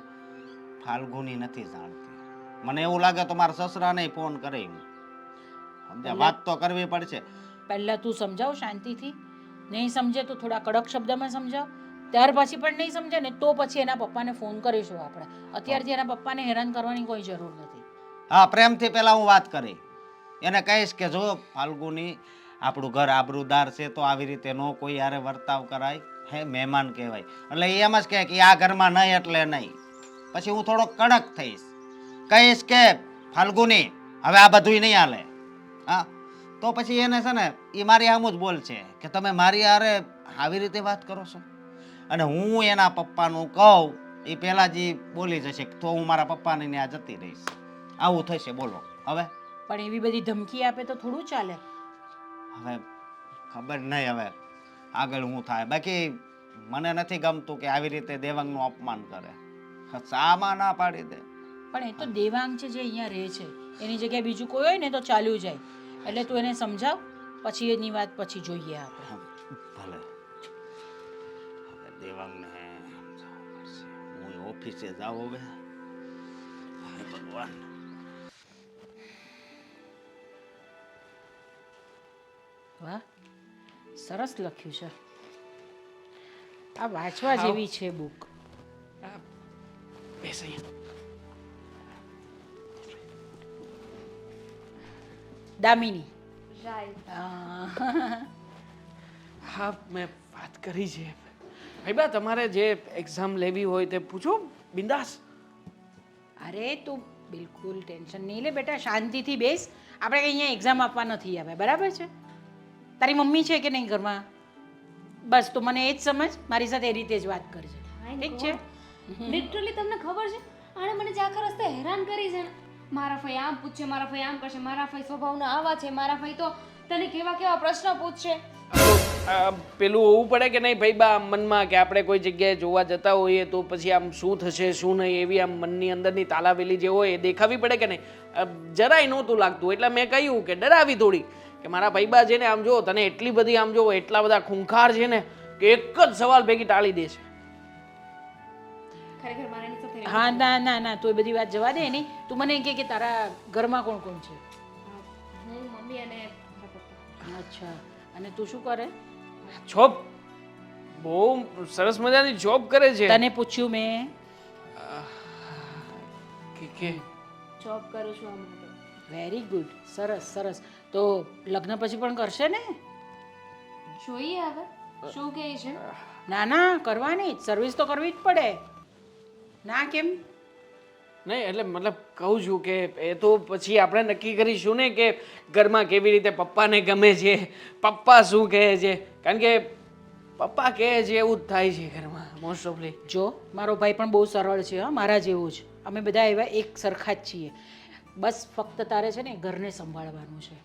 [SPEAKER 2] ફાલ્ગુની નથી જાણતી. મને એવું લાગે તો મારા સસરાને ફોન કરે. સમજ્યા? વાત તો કરવી પડશે.
[SPEAKER 4] પહેલાં તું સમજાવ શાંતિથી. નહીં સમજે તો થોડા કડક શબ્દમાં સમજાવ. ત્યાર પછી પણ નહીં સમજે ને તો પછી એના પપ્પાને ફોન કરીશું આપણે. અત્યારથી એના પપ્પાને હેરાન કરવાની કોઈ જરૂર નથી.
[SPEAKER 2] હા પ્રેમથી પહેલાં હું વાત કરી એને કહીશ કે જો ફાલ્ગુની આપણું ઘર આબરૂદાર છે તો આવી રીતે ન કોઈ યારે વર્તાવ કરાય. હે મહેમાન કહેવાય એટલે એ એમ જ કહે કે આ ઘરમાં નહીં એટલે નહીં. પછી હું થોડો કડક થઈશ, કહીશ કે ફાલ્ગુની હવે આ બધું નહીં હાલે. હા, તો પછી એને છે ને એ મારી આમ જ બોલશે કે તમે મારી હારે આવી રીતે વાત કરો છો. અને હું એના પપ્પાનું કહું એ પહેલાં જ ઈ બોલી જશે તો હું મારા પપ્પાને ત્યાં જતી રહીશ. આવું થશે. બોલો હવે.
[SPEAKER 4] પણ એવી બધી ધમકી આપે તો થોડું ચાલે.
[SPEAKER 2] હવે ખબર નહીં હવે આગળ શું થાય. બાકી મને નથી ગમતું કે આવી રીતે દેવાંગનું અપમાન કરે. શામાં ના પાડી દે.
[SPEAKER 4] પણ એ તો દેવાંગ છે જે અહીંયા રહે છે, એની જગ્યાએ બીજું કોઈ હોય ને તો ચાલ્યું જાય. એટલે તું એને સમજાવ, પછી એની વાત પછી જોઈએ આપણે.
[SPEAKER 2] ભલે હવે દેવાંગને સમજાવવું પડશે. હું ઓફિસે જાઉં હવે. હે ભગવાન.
[SPEAKER 4] વાહ, સરસ લખ્યું છે. આ વાંચવા જેવી છે બુક.
[SPEAKER 3] બેસ અહીંયા.
[SPEAKER 4] દામિની.
[SPEAKER 5] રાઈટ.
[SPEAKER 3] હા, મેં વાત કરી છે ભાઈ. બા તમારે જે એક્ઝામ લેવી હોય તે પૂછો બિંદાસ.
[SPEAKER 4] અરે તું બિલકુલ ટેન્શન નહીં લે બેટા, શાંતિથી બેસ. આપણે કંઈ અહીંયા એક્ઝામ આપવા નથી આવે, બરાબર છે? તારી મમ્મી છે કે નહીં ઘરમાં? બસ તો મને એ જ સમજ, મારી સાથે એ રીતે જ વાત કરજે, ઠીક છે?
[SPEAKER 5] લિટરલી તમને ખબર છે આણે મને જે આખા રસ્તે હેરાન કરી છે ને. મારા ફઈ આમ પૂછશે, મારા ફઈ આમ કરશે, મારા ફઈ સ્વભાવના આવા છે, મારા ફઈ તો તને કેવા કેવા પ્રશ્ન પૂછશે.
[SPEAKER 3] પેલું હોવું પડે કે નહીં ભાઈ બા મનમાં કે આપણે કોઈ જગ્યાએ જોવા જતા હોઈએ તો પછી આમ શું થશે શું નહીં એવી આમ મનની અંદરની તાલાવેલી જે હોય એ દેખાવી પડે કે નહીં. જરાય નહોતું લાગતું એટલે મેં કહ્યું કે ડરાવી થોડી કે મારા ભાઈબા છે ને આમ જો તને એટલી બધી આમ જો એટલા બધા ખૂંખાર છે ને કે એક જ સવાલ ભેગી ટાળી દે છે.
[SPEAKER 5] ખરેખર મારા એની સાથે
[SPEAKER 4] હા, ના ના ના, તું એ બધી વાત જવા દે નહીં. તું મને કહે કે તારા ઘરમાં કોણ કોણ છે?
[SPEAKER 5] હું, મમ્મી અને મારા પપ્પા.
[SPEAKER 4] અચ્છા, અને તું શું કરે?
[SPEAKER 3] જોબ બહુ સરસ મજાની જોબ કરે છે.
[SPEAKER 4] તને પૂછ્યું મેં?
[SPEAKER 3] કે
[SPEAKER 5] જોબ કરું છું આમાં તો.
[SPEAKER 4] વેરી ગુડ, સરસ સરસ. તો લગ્ન પછી પણ કરશે ને?
[SPEAKER 5] જોઈએ હવે શું કહે છે.
[SPEAKER 4] ના ના, કરવાની જ, સર્વિસ તો કરવી જ પડે. ના કેમ?
[SPEAKER 3] નહીં એટલે મતલબ કહું છું કે એ તો પછી આપણે નક્કી કરીશું ને કે ઘરમાં કેવી રીતે પપ્પાને ગમે છે, પપ્પા શું કહે છે. કારણ કે પપ્પા કહે છે એવું જ થાય છે ઘરમાં મોસ્ટ ઓફલી.
[SPEAKER 4] જો મારો ભાઈ પણ બહુ સરળ છે, હા, મારા જેવું જ. અમે બધા એવા એક સરખા જ છીએ. બસ ફક્ત તારે છે ને ઘરને સંભાળવાનું છે.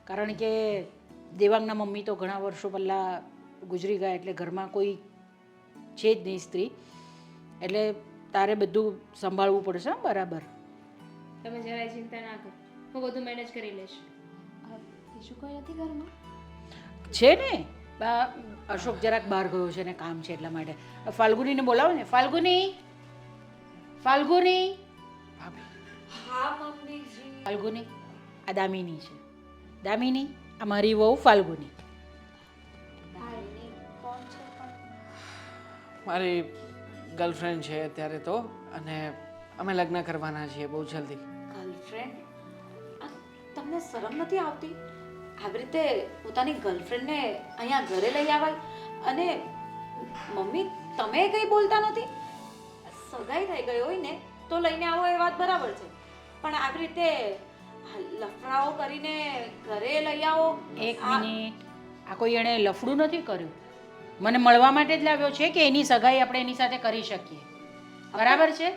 [SPEAKER 4] કારણ કે દેવાંગના મમ્મી તો ઘણા વર્ષો પહેલાં ગુજરી ગયા, એટલે ઘરમાં કોઈ છે જ નહીં સ્ત્રી. એટલે તારે બધું સંભાળવું પડશે, હા, બરાબર?
[SPEAKER 5] તમે જરાય ચિંતા ના કરો, હું બધું મેનેજ કરી લઈશ. બીજું કોઈ નથી ઘરમાં?
[SPEAKER 4] છે ને, અશોક જરાક બહાર ગયો છે ને કામ છે એટલા માટે. ફાલ્ગુનીને બોલાવો ને. ફાલ્ગુની, ફાલ્ગુની.
[SPEAKER 5] હા મમ્મીજી.
[SPEAKER 4] ફાલ્ગુની, આ દામિની છે. દામિની, આ મારી વહુ ફાલ્ગુની.
[SPEAKER 5] કોણ છે પણ?
[SPEAKER 3] મારી ગર્લફ્રેન્ડ છે અત્યારે તો, અને અમે લગ્ન કરવાના છીએ બહુ જલ્દી.
[SPEAKER 1] ગર્લફ્રેન્ડ? તમને શરમ નથી આવતી આવી રીતે પોતાની ગર્લફ્રેન્ડને અહીંયા ઘરે લઈ આવાય? અને મમ્મી તમે કંઈ બોલતા નથી? સગાઈ થઈ ગઈ હોય ને તો લઈને આવો એ વાત બરાબર છે, પણ આવી રીતે લફડાઓ કરીને ઘરે લઈ આવો.
[SPEAKER 4] એક મિનિટ, આ કોઈ એણે લફડું નથી કર્યું. મને મળવા માટે જ લાવ્યો છે કે એની સગાઈ આપણે એની સાથે કરી શકીએ, બરાબર છે?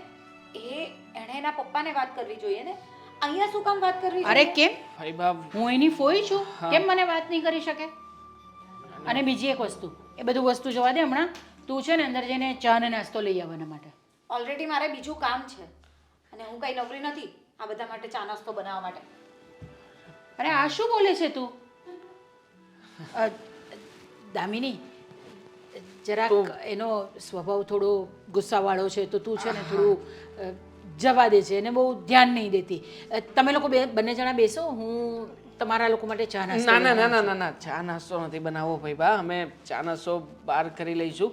[SPEAKER 1] એણે એના પપ્પાને વાત કરવી જોઈએ ને, અહીંયા શું કામ વાત કરવી
[SPEAKER 4] અરે
[SPEAKER 1] જોઈએ?
[SPEAKER 4] કેમ?
[SPEAKER 3] ભાઈ બાપ
[SPEAKER 4] હું એની ફોઈ છું, કેમ મને વાત નહીં કરી શકે? અને બીજી એક વસ્તુ, એ બધું વસ્તુ જવા દે હમણાં. તું છે ને અંદર જઈને ચા અને નાસ્તો લઈ આવવાના માટે.
[SPEAKER 1] ઓલરેડી મારે બીજું કામ છે અને હું કઈ નવરી નથી આ બધા માટે ચા નાસ્તો બનાવવા માટે.
[SPEAKER 4] અરે આ શું બોલે છે તું? દામિની, જરાક એનો સ્વભાવ થોડો ગુસ્સાવાળો છે, તો તું છે ને થોડું જવા દે છે, એને બહુ ધ્યાન નહીં દેતી. તમે લોકો બંને જણા બેસો, હું તમારા લોકો માટે ચા નાસ્તો
[SPEAKER 3] ના ના ના ના ના ના ચા નાસ્તો નથી બનાવવો ભાઈ બા. અમે ચા નાસ્તો બહાર કરી લઈશું.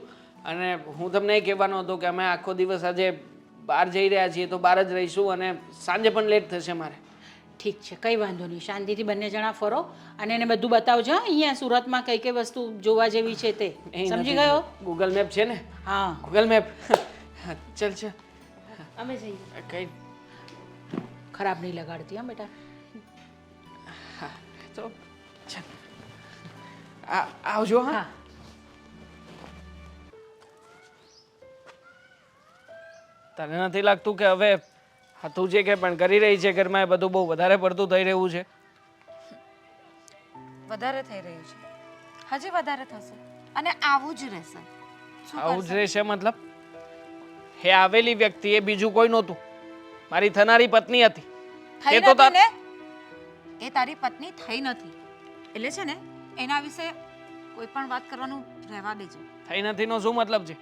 [SPEAKER 3] અને હું તમને એ કહેવાનો હતો કે અમે આખો દિવસ આજે બહાર જઈ રહ્યા છીએ તો બહાર જ રહીશું, અને સાંજે પણ લેટ થશે મારે.
[SPEAKER 4] ઠીક છે, કંઈ વાંધો નહીં. શાંતિથી બંને જણા ફરો અને એને બધું બતાવજો, હા, અહીંયા સુરતમાં કઈ કઈ વસ્તુ જોવા જેવી છે તે. સમજી ગયો?
[SPEAKER 3] ગૂગલ મેપ છે ને?
[SPEAKER 4] હા.
[SPEAKER 3] Google map. ચાલ ચાલ.
[SPEAKER 5] અમે જઈએ.
[SPEAKER 3] કઈ
[SPEAKER 4] ખરાબ નહીં લગાડતી હા બેટા.
[SPEAKER 3] હા તો ચાલ. આવજો હા.
[SPEAKER 4] હા
[SPEAKER 3] તને નથી લાગતું કે હવે હા તું જે કે પણ કરી રહી છે ઘરમાં એ બધું બહુ વધારે પડતું થઈ રહ્યું છે?
[SPEAKER 1] વધારે થઈ રહ્યું છે, હજી વધારે થશે અને આવું જ રહેશે. શું
[SPEAKER 3] આવું જ
[SPEAKER 1] કરશે?
[SPEAKER 3] રહેશે મતલબ? એ આવેલી વ્યક્તિ એ બીજું કોઈ નહોતું, મારી થનારી પત્ની હતી.
[SPEAKER 1] થઈ
[SPEAKER 3] એ તો
[SPEAKER 1] નથી ને, એ તારી પત્ની થઈ નથી એટલે છે ને એના વિશે કોઈ પણ વાત કરવાનું રહેવા દેજો.
[SPEAKER 3] થઈ નથી નો શું મતલબ છે?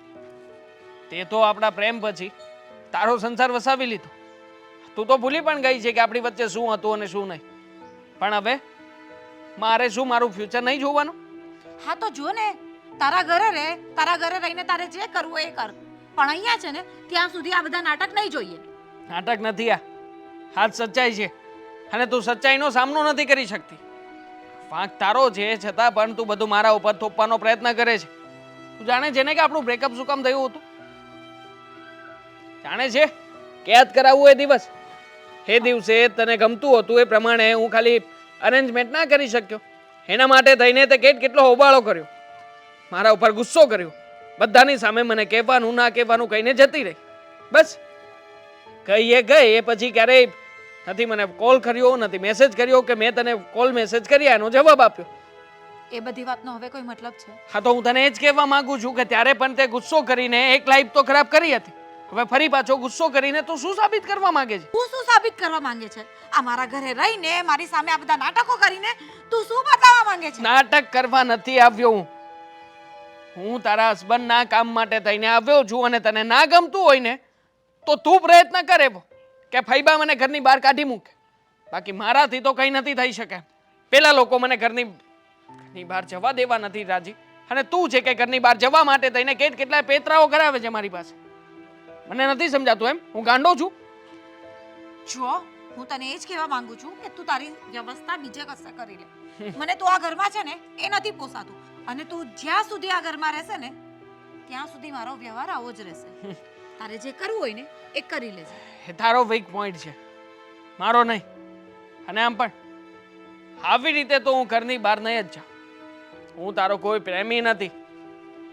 [SPEAKER 3] તે તો આપણા પ્રેમ પછી તારો સંસાર વસાવી લીધો. તું તો ભૂલી પણ ગઈ છે કે આપણી વચ્ચે શું હતું અને શું નહીં. પણ હવે મારે શું મારું ફ્યુચર નહીં જોવાનું?
[SPEAKER 1] હા તો જો ને, તારા ઘરે રહે, તારા ઘરે રહીને તારે જે કરવું હોય એ કર, પણ અહીંયા છે ને ત્યાં સુધી આ બધા નાટક નહીં જોઈએ.
[SPEAKER 3] નાટક નથી આ, હાથ સચ્ચાઈ છે અને તું સચ્ચાઈનો સામનો નથી કરી શકતી. વાંક તારો છે છતાં પણ તું બધું મારા ઉપર થોપવાનો પ્રયત્ન કરે છે. તું જાણે છે ને કે આપણું બ્રેકઅપ શું કામ થયું હતું? જાણે છે કે યાદ કરાવવું એ દિવસ, એ દિવસે તને ગમતું હતું એ પ્રમાણે હું ખાલી અરેન્જમેન્ટ ના કરી શક્યો. એના માટે થઈને તે કેટલો હોબાળો કર્યો, મારા ઉપર ગુસ્સો કર્યો, બધાની સામે મને કહેવાનું ના કહેવાનું કહીને જતી રહી. બસ કહીએ ગઈ એ પછી ક્યારેય નથી મને કોલ કર્યો, નથી મેસેજ કર્યો કે મેં તને કોલ મેસેજ કર્યા એનો જવાબ આપ્યો.
[SPEAKER 1] એ બધી વાતનો હવે કોઈ મતલબ છે?
[SPEAKER 3] હા તો હું તને એ જ કહેવા માંગુ છું કે ત્યારે પણ તે ગુસ્સો કરીને એક લાઈફ તો ખરાબ કરી હતી. હવે ફરી પાછો ગુસ્સો કરીને તું શું સાબિત કરવા માંગે છે?
[SPEAKER 1] તું શું સાબિત કરવા માંગે છે? આ મારા ઘરે રહીને મારી સામે આ બધા નાટકો કરીને તું શું બતાવવા માંગે છે?
[SPEAKER 3] નાટક કરવા નથી આવ્યો હું તારા હસબન્ડના કામ માટે થઈને આવ્યો છું. અને તને ના ગમતું હોય ને તો તું પ્રયત્ન કરે કે ફૈબા મને ઘરની બહાર કાઢી મૂકે. બાકી મારાથી તો કંઈ નથી થઈ શકે. પેલા લોકો મને ઘરની બહાર જવા દેવા નથી રાજી, અને તું છે કે ઘરની બહાર જવા માટે થઈને કેટલાય પેતરાઓ કરાવે છે મારી પાસે. મને નથી સમજાતું એમ, હું ગાંડો છું?
[SPEAKER 1] જો હું તને એ જ કહેવા માંગુ છું કે તું તારી વ્યવસ્થા બીજે કશે કરી લે. મને તું આ ઘરમાં છે ને એ નથી પોસાતું, અને તું જ્યાં સુધી આ ઘરમાં રહેશે ને ત્યાં સુધી મારો વ્યવહાર આવો જ રહેશે. તારે જે કરવું હોય ને એ કરી લેજે.
[SPEAKER 3] એ તારો વીક પોઈન્ટ છે, મારો નહીં. અને આમ પણ આવી રીતે તો હું ઘરની બહાર નહીં જ જાઉં. હું તારો કોઈ પ્રેમી નથી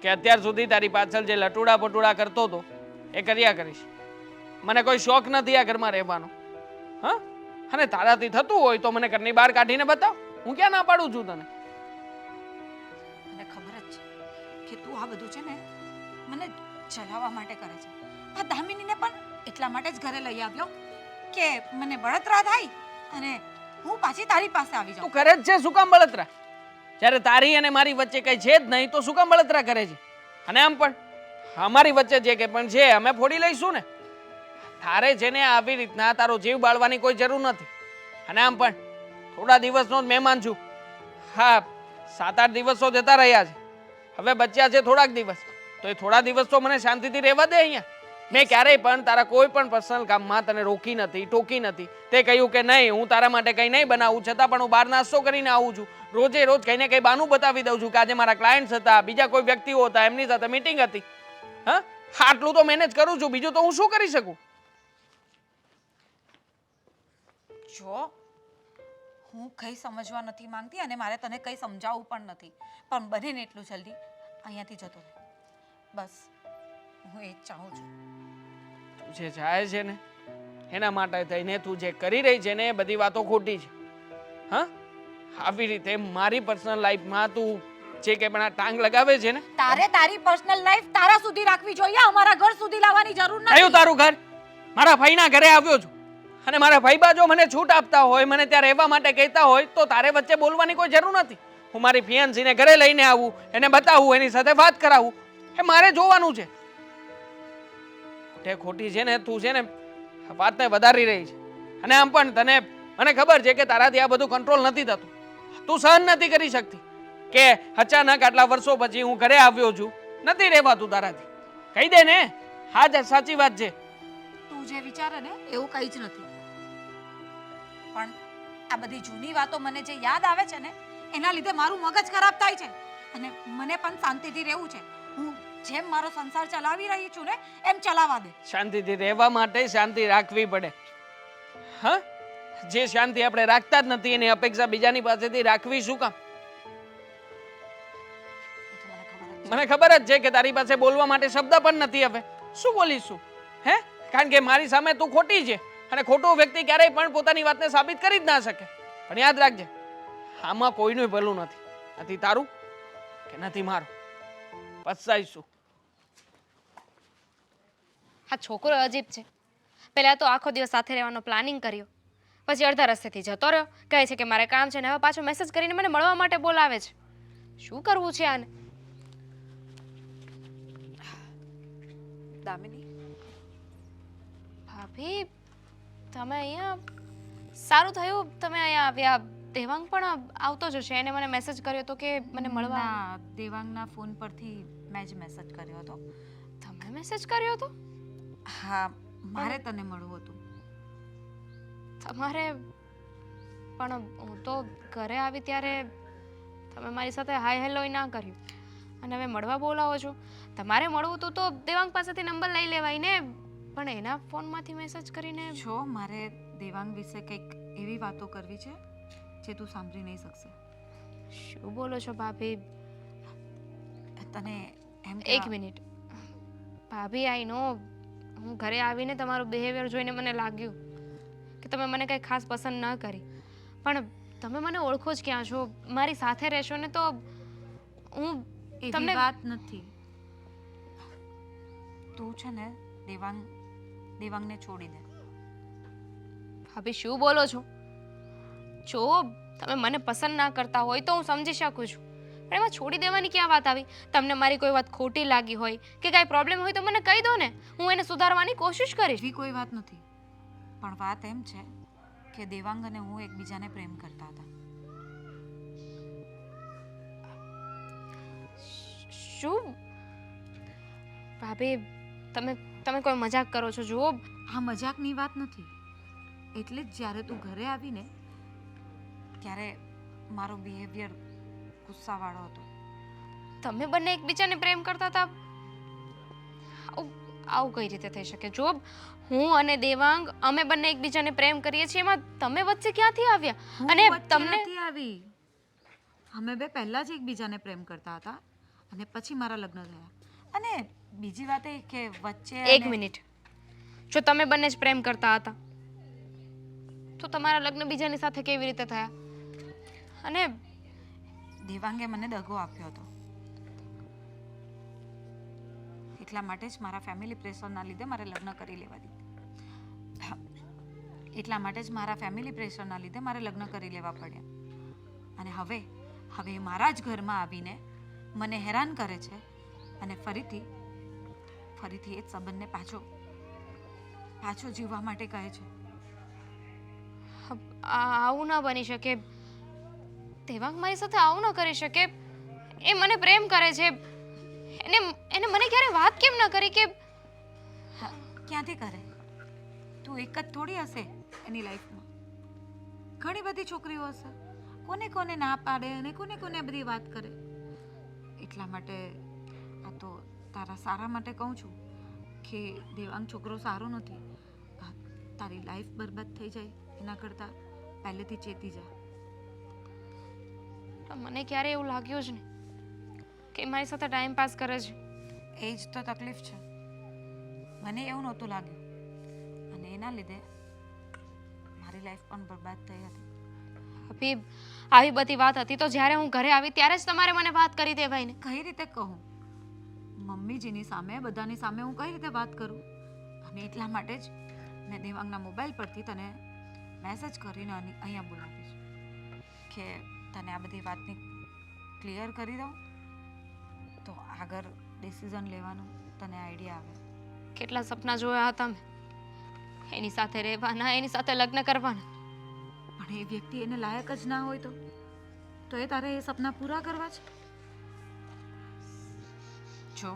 [SPEAKER 3] કે અત્યાર સુધી તારી પાછળ જે લટુડા પટુડા કરતો હતો એ કર્યા કરીશ. મને કોઈ શોખ નથી આ ઘરમાં રહેવાનો. હા, અને તારાથી થતું હોય તો મને ઘરની બહાર કાઢીને બતાવ, હું ક્યાં ના પાડું છું તને?
[SPEAKER 1] મને ખબર જ છે કે તું આ બધું છે ને મને ચલાવવા માટે કરે છે. આ દામિનીને પણ એટલા માટે જ ઘરે લઈ આવ્યો કે મને બળતરા થાય અને હું પાછી તારી પાસે આવી
[SPEAKER 3] તું
[SPEAKER 1] જાઉં.
[SPEAKER 3] કરે જ છે શું કામ બળતરા? જ્યારે તારી અને મારી વચ્ચે કઈ છે જ નહીં તો શું કામ બળતરા કરે છે? અને આમ પણ અમારી વચ્ચે જે કે પણ છે અમે ફોડી લઈશું ને. તારે છે ને આવી રીતના તારો જીવ બાળવાની કોઈ જરૂર નથી. અને આમ પણ થોડા દિવસનો જ મહેમાન છું. હા, 7-8 દિવસો જતા રહ્યા છે, હવે બચ્યા છે થોડાક દિવસ, તો એ થોડા દિવસ તો મને શાંતિથી રહેવા દે અહીંયા. મેં ક્યારેય પણ તારા કોઈ પણ પર્સનલ કામમાં તને રોકી નથી, ટોકી નથી. તે કહ્યું કે નહીં હું તારા માટે કંઈ નહીં બનાવું, છતાં પણ હું બહાર નાસ્તો કરીને આવું છું. રોજે રોજ કંઈ ને કંઈ બાનું બતાવી દઉં છું કે આજે મારા ક્લાયન્ટ્સ હતા, બીજા કોઈ વ્યક્તિઓ હતા, એમની સાથે મીટિંગ હતી. હા, આટલું તો મેનેજ કરું છું, બીજું તો હું શું કરી શકું?
[SPEAKER 1] જો હું કંઈ સમજવા નથી માંગતી અને મારે તને કંઈ સમજાવવું પણ નથી, પણ બને ને એટલું જલ્દી અહીંયાથી જતો રહે. બસ હું એ જ ચાહું છું.
[SPEAKER 3] તું જે જાય છે ને એના માટે થઈને તું જે કરી રહી છે ને એ બધી વાતો ખોટી છે. હા, આવી રીતે મારી પર્સનલ લાઈફમાં તું જે કે પણ આ ટાંગ લગાવે છે ને.
[SPEAKER 1] તારે તારી પર્સનલ લાઈફ તારા સુધી રાખવી જોઈએ, અમારા ઘર સુધી લાવવાની જરૂર નથી.
[SPEAKER 3] કયું તારું ઘર? મારા ભાઈના ઘરે આવ્યો છું, અને મારા ભાઈબા જો મને છૂટ આપતા હોય, મને ત્યાં રહેવા માટે કહેતા હોય તો તારે વચ્ચે બોલવાની કોઈ જરૂર નથી. હું મારી ફિયાન્સીને ઘરે લઈને આવું, એને બતાવું, એની સાથે વાત કરાવું, એ મારે જોવાનું છે. તે ખોટી છે ને તું છે ને વાતને વધારી રહી છે. અને આમ પણ તને મને ખબર છે કે તારાથી આ બધું કંટ્રોલ નથી થતું. તું સહન નથી કરી શકતી કે અચાનક આટલા વર્ષો પછી હું ઘરે આવ્યો છું, નથી રહેવાતું તારાથી. કહી દે ને, હા જ સાચી વાત છે.
[SPEAKER 1] તું જે વિચારે ને એવું કંઈ જ નથી, પણ આ બધી જૂની વાતો મને જે યાદ આવે છે ને એના લીધે મારું મગજ ખરાબ થાય છે અને મને પણ શાંતિથી રહેવું છે. હું જેમ મારો સંસાર ચલાવી રહી છું ને એમ ચલાવવા દે.
[SPEAKER 3] શાંતિથી રહેવા માટે શાંતિ રાખવી પડે. હા, જે શાંતિ આપણે રાખતા જ નથી એની અપેક્ષા બીજાની પાસેથી રાખવી શું કામ?
[SPEAKER 1] એ તો મને ખબર જ છે.
[SPEAKER 3] મને ખબર જ છે કે તારી પાસે બોલવા માટે શબ્દ પણ નથી. હવે શું બોલીશું? હે, કારણ કે મારી સામે તું ખોટી છે અને ખોટો વ્યક્તિ ક્યારેય પણ પોતાની વાતને સાબિત કરી જ ના શકે. પણ યાદ રાખજે, આમાં કોઈનું ભલું નથી. નથી તારું કે નથી મારું. પસ્તાઈશું.
[SPEAKER 5] આ છોકરો અજીબ છે. પહેલા તો આખો દિવસ સાથે રહેવાનો પ્લાનિંગ કર્યો, પછી અડધા રસ્તેથી જતો રહ્યો, કહે છે કે મારે કામ છે, ને હવે પાછો મેસેજ કરીને મને મળવા માટે બોલાવે છે. શું કરવું છે આને?
[SPEAKER 1] દામિની,
[SPEAKER 5] ભાભી, તમે અહીંયા સારું થયું તમે અહીંયા આવ્યા. દેવાંગ પણ આવતો જ હશે. એને મને મેસેજ કર્યો હતો કે મને મળવા.
[SPEAKER 1] ના, દેવાંગના ફોન પરથી મેં જ મેસેજ કર્યો હતો.
[SPEAKER 5] તમે મેસેજ કર્યો હતો?
[SPEAKER 1] હા, મારે તને મળવું હતું.
[SPEAKER 5] તમારે પણ હું તો ઘરે આવી ત્યારે તમે મારી સાથે હાય હેલો ના કર્યું અને હવે મળવા બોલાવો છો. તમારે મળવું હતું તો દેવાંગ પાસેથી નંબર લઈ લેવાય ને, પણ એના ફોનમાંથી મેસેજ કરીને.
[SPEAKER 1] જો મારે દેવાંગ વિશે કંઈક એવી વાતો કરવી છે જે તું સાંભળી નહીં શકશે.
[SPEAKER 5] શું બોલો છો ભાભી?
[SPEAKER 1] તને એમ
[SPEAKER 5] એક મિનિટ ભાભી, આઈ નો હું ઘરે આવીને તમારું બિહેવિયર જોઈને મને લાગ્યું કે તમે મને કંઈ ખાસ પસંદ ન કરી, પણ તમે મને ઓળખો જ ક્યાં છો? મારી સાથે રહેશો ને તો હું
[SPEAKER 1] એવી
[SPEAKER 5] તમને
[SPEAKER 1] વાત નથી. તું છે ને દેવાંગને છોડી દે.
[SPEAKER 5] ભાભી શું બોલો છો? જો તમે મને પસંદ ના કરતા હોય તો હું સમજી શકું છું, પણ એમાં છોડી દેવાની ક્યાં વાત આવી? તમને મારી કોઈ વાત ખોટી લાગી હોય કે કાંઈ પ્રોબ્લેમ હોય તો મને કહી દો ને, હું એને સુધારવાની કોશિશ કરીશ.
[SPEAKER 1] એવી કોઈ વાત નથી, પણ વાત એમ છે કે દેવાંગ અને હું એકબીજાને પ્રેમ કરતા હતા.
[SPEAKER 5] શું ભાભી, તમે કોઈ મજાક કરો છો? જુઓ,
[SPEAKER 1] આ મજાકની વાત નથી. એટલે જ જ્યારે તું ઘરે આવીને ત્યારે મારો બિહેવિયર ગુસ્સાવાળો હતો.
[SPEAKER 5] તમે બંને એકબીજાને પ્રેમ કરતા હતા? આવું કઈ રીતે થઈ શકે? જો હું અને દેવાંગ અમે બંને એકબીજાને પ્રેમ કરીએ છીએ, એમાં તમે વચ્ચે ક્યાંથી આવ્યા? અને
[SPEAKER 1] હું વચ્ચે
[SPEAKER 5] તમને
[SPEAKER 1] નથી આવી. અમે બે પહેલા જ એકબીજાને પ્રેમ કરતા હતા અને પછી મારા લગ્ન થયા. અને બીજી વાત એ કે વચ્ચે
[SPEAKER 5] એક મિનિટ, જો તમે બંને જ પ્રેમ કરતા હતા તો તમારા લગ્ન બીજાની સાથે કેવી રીતે થયા? અને
[SPEAKER 1] દેવાંગે મને દગો આપ્યો હતો. એટલા માટે જ મારા ફેમિલી પ્રેશરના લીધે મારે લગ્ન કરી લેવા દીધા. એટલા માટે જ મારા ફેમિલી પ્રેશરના લીધે મારે લગ્ન કરી લેવા પડ્યા. અને હવે મારા જ ઘરમાં આવીને મને હેરાન કરે છે અને ફરીથી એ જ સંબંધને પાછો જીવવા માટે કહે છે.
[SPEAKER 5] આવું ના બની શકે. દેવાંગ મારી સાથે આવું ન કરી શકે. એ મને પ્રેમ કરે છે. એને મને ક્યારે વાત કેમ ન કરી કે
[SPEAKER 1] ક્યાંથી કરે? તું એક જ થોડી હશે એની લાઈફમાં. ઘણી બધી છોકરીઓ હશે. કોને ના પાડે અને કોને બધી વાત કરે. એટલા માટે આ તો તારા સારા માટે કહું છું કે દેવાંગ છોકરો સારો નથી. તારી લાઈફ બરબાદ થઈ જાય એના કરતાં પહેલેથી ચેતી જા.
[SPEAKER 5] મને ક્યારે એવું લાગ્યું જ નહીં કે મારી સાથે ટાઈમ પાસ કરે છે.
[SPEAKER 1] એ જ તો તકલીફ છે. મને એવું નહોતું લાગ્યું અને એના લીધે મારી લાઈફ પણ બરબાદ થઈ હતી.
[SPEAKER 5] હબીબ, આવી બધી વાત હતી તો જ્યારે હું ઘરે આવી ત્યારે જ તમારે મને વાત કરી દેવાય ને.
[SPEAKER 1] કઈ રીતે કહું? મમ્મીજીની સામે બધાની સામે હું કઈ રીતે વાત કરું? અને એટલા માટે જ મેં દેવાંગના મોબાઈલ પરથી તને મેસેજ કરીને અહીંયા બોલાવીશ કે તને આ બધી વાતની ક્લિયર કરી દઉં તો આગળ ડિસિઝન લેવાનું તને આઈડિયા આવે.
[SPEAKER 5] કેટલા સપના જોયા હતા મેં, એની સાથે રહેવાના, એની સાથે લગ્ન કરવાના.
[SPEAKER 1] પણ એ વ્યક્તિ એને લાયક જ ના હોય તો એ તારે એ સપના પૂરા કરવા છે? જો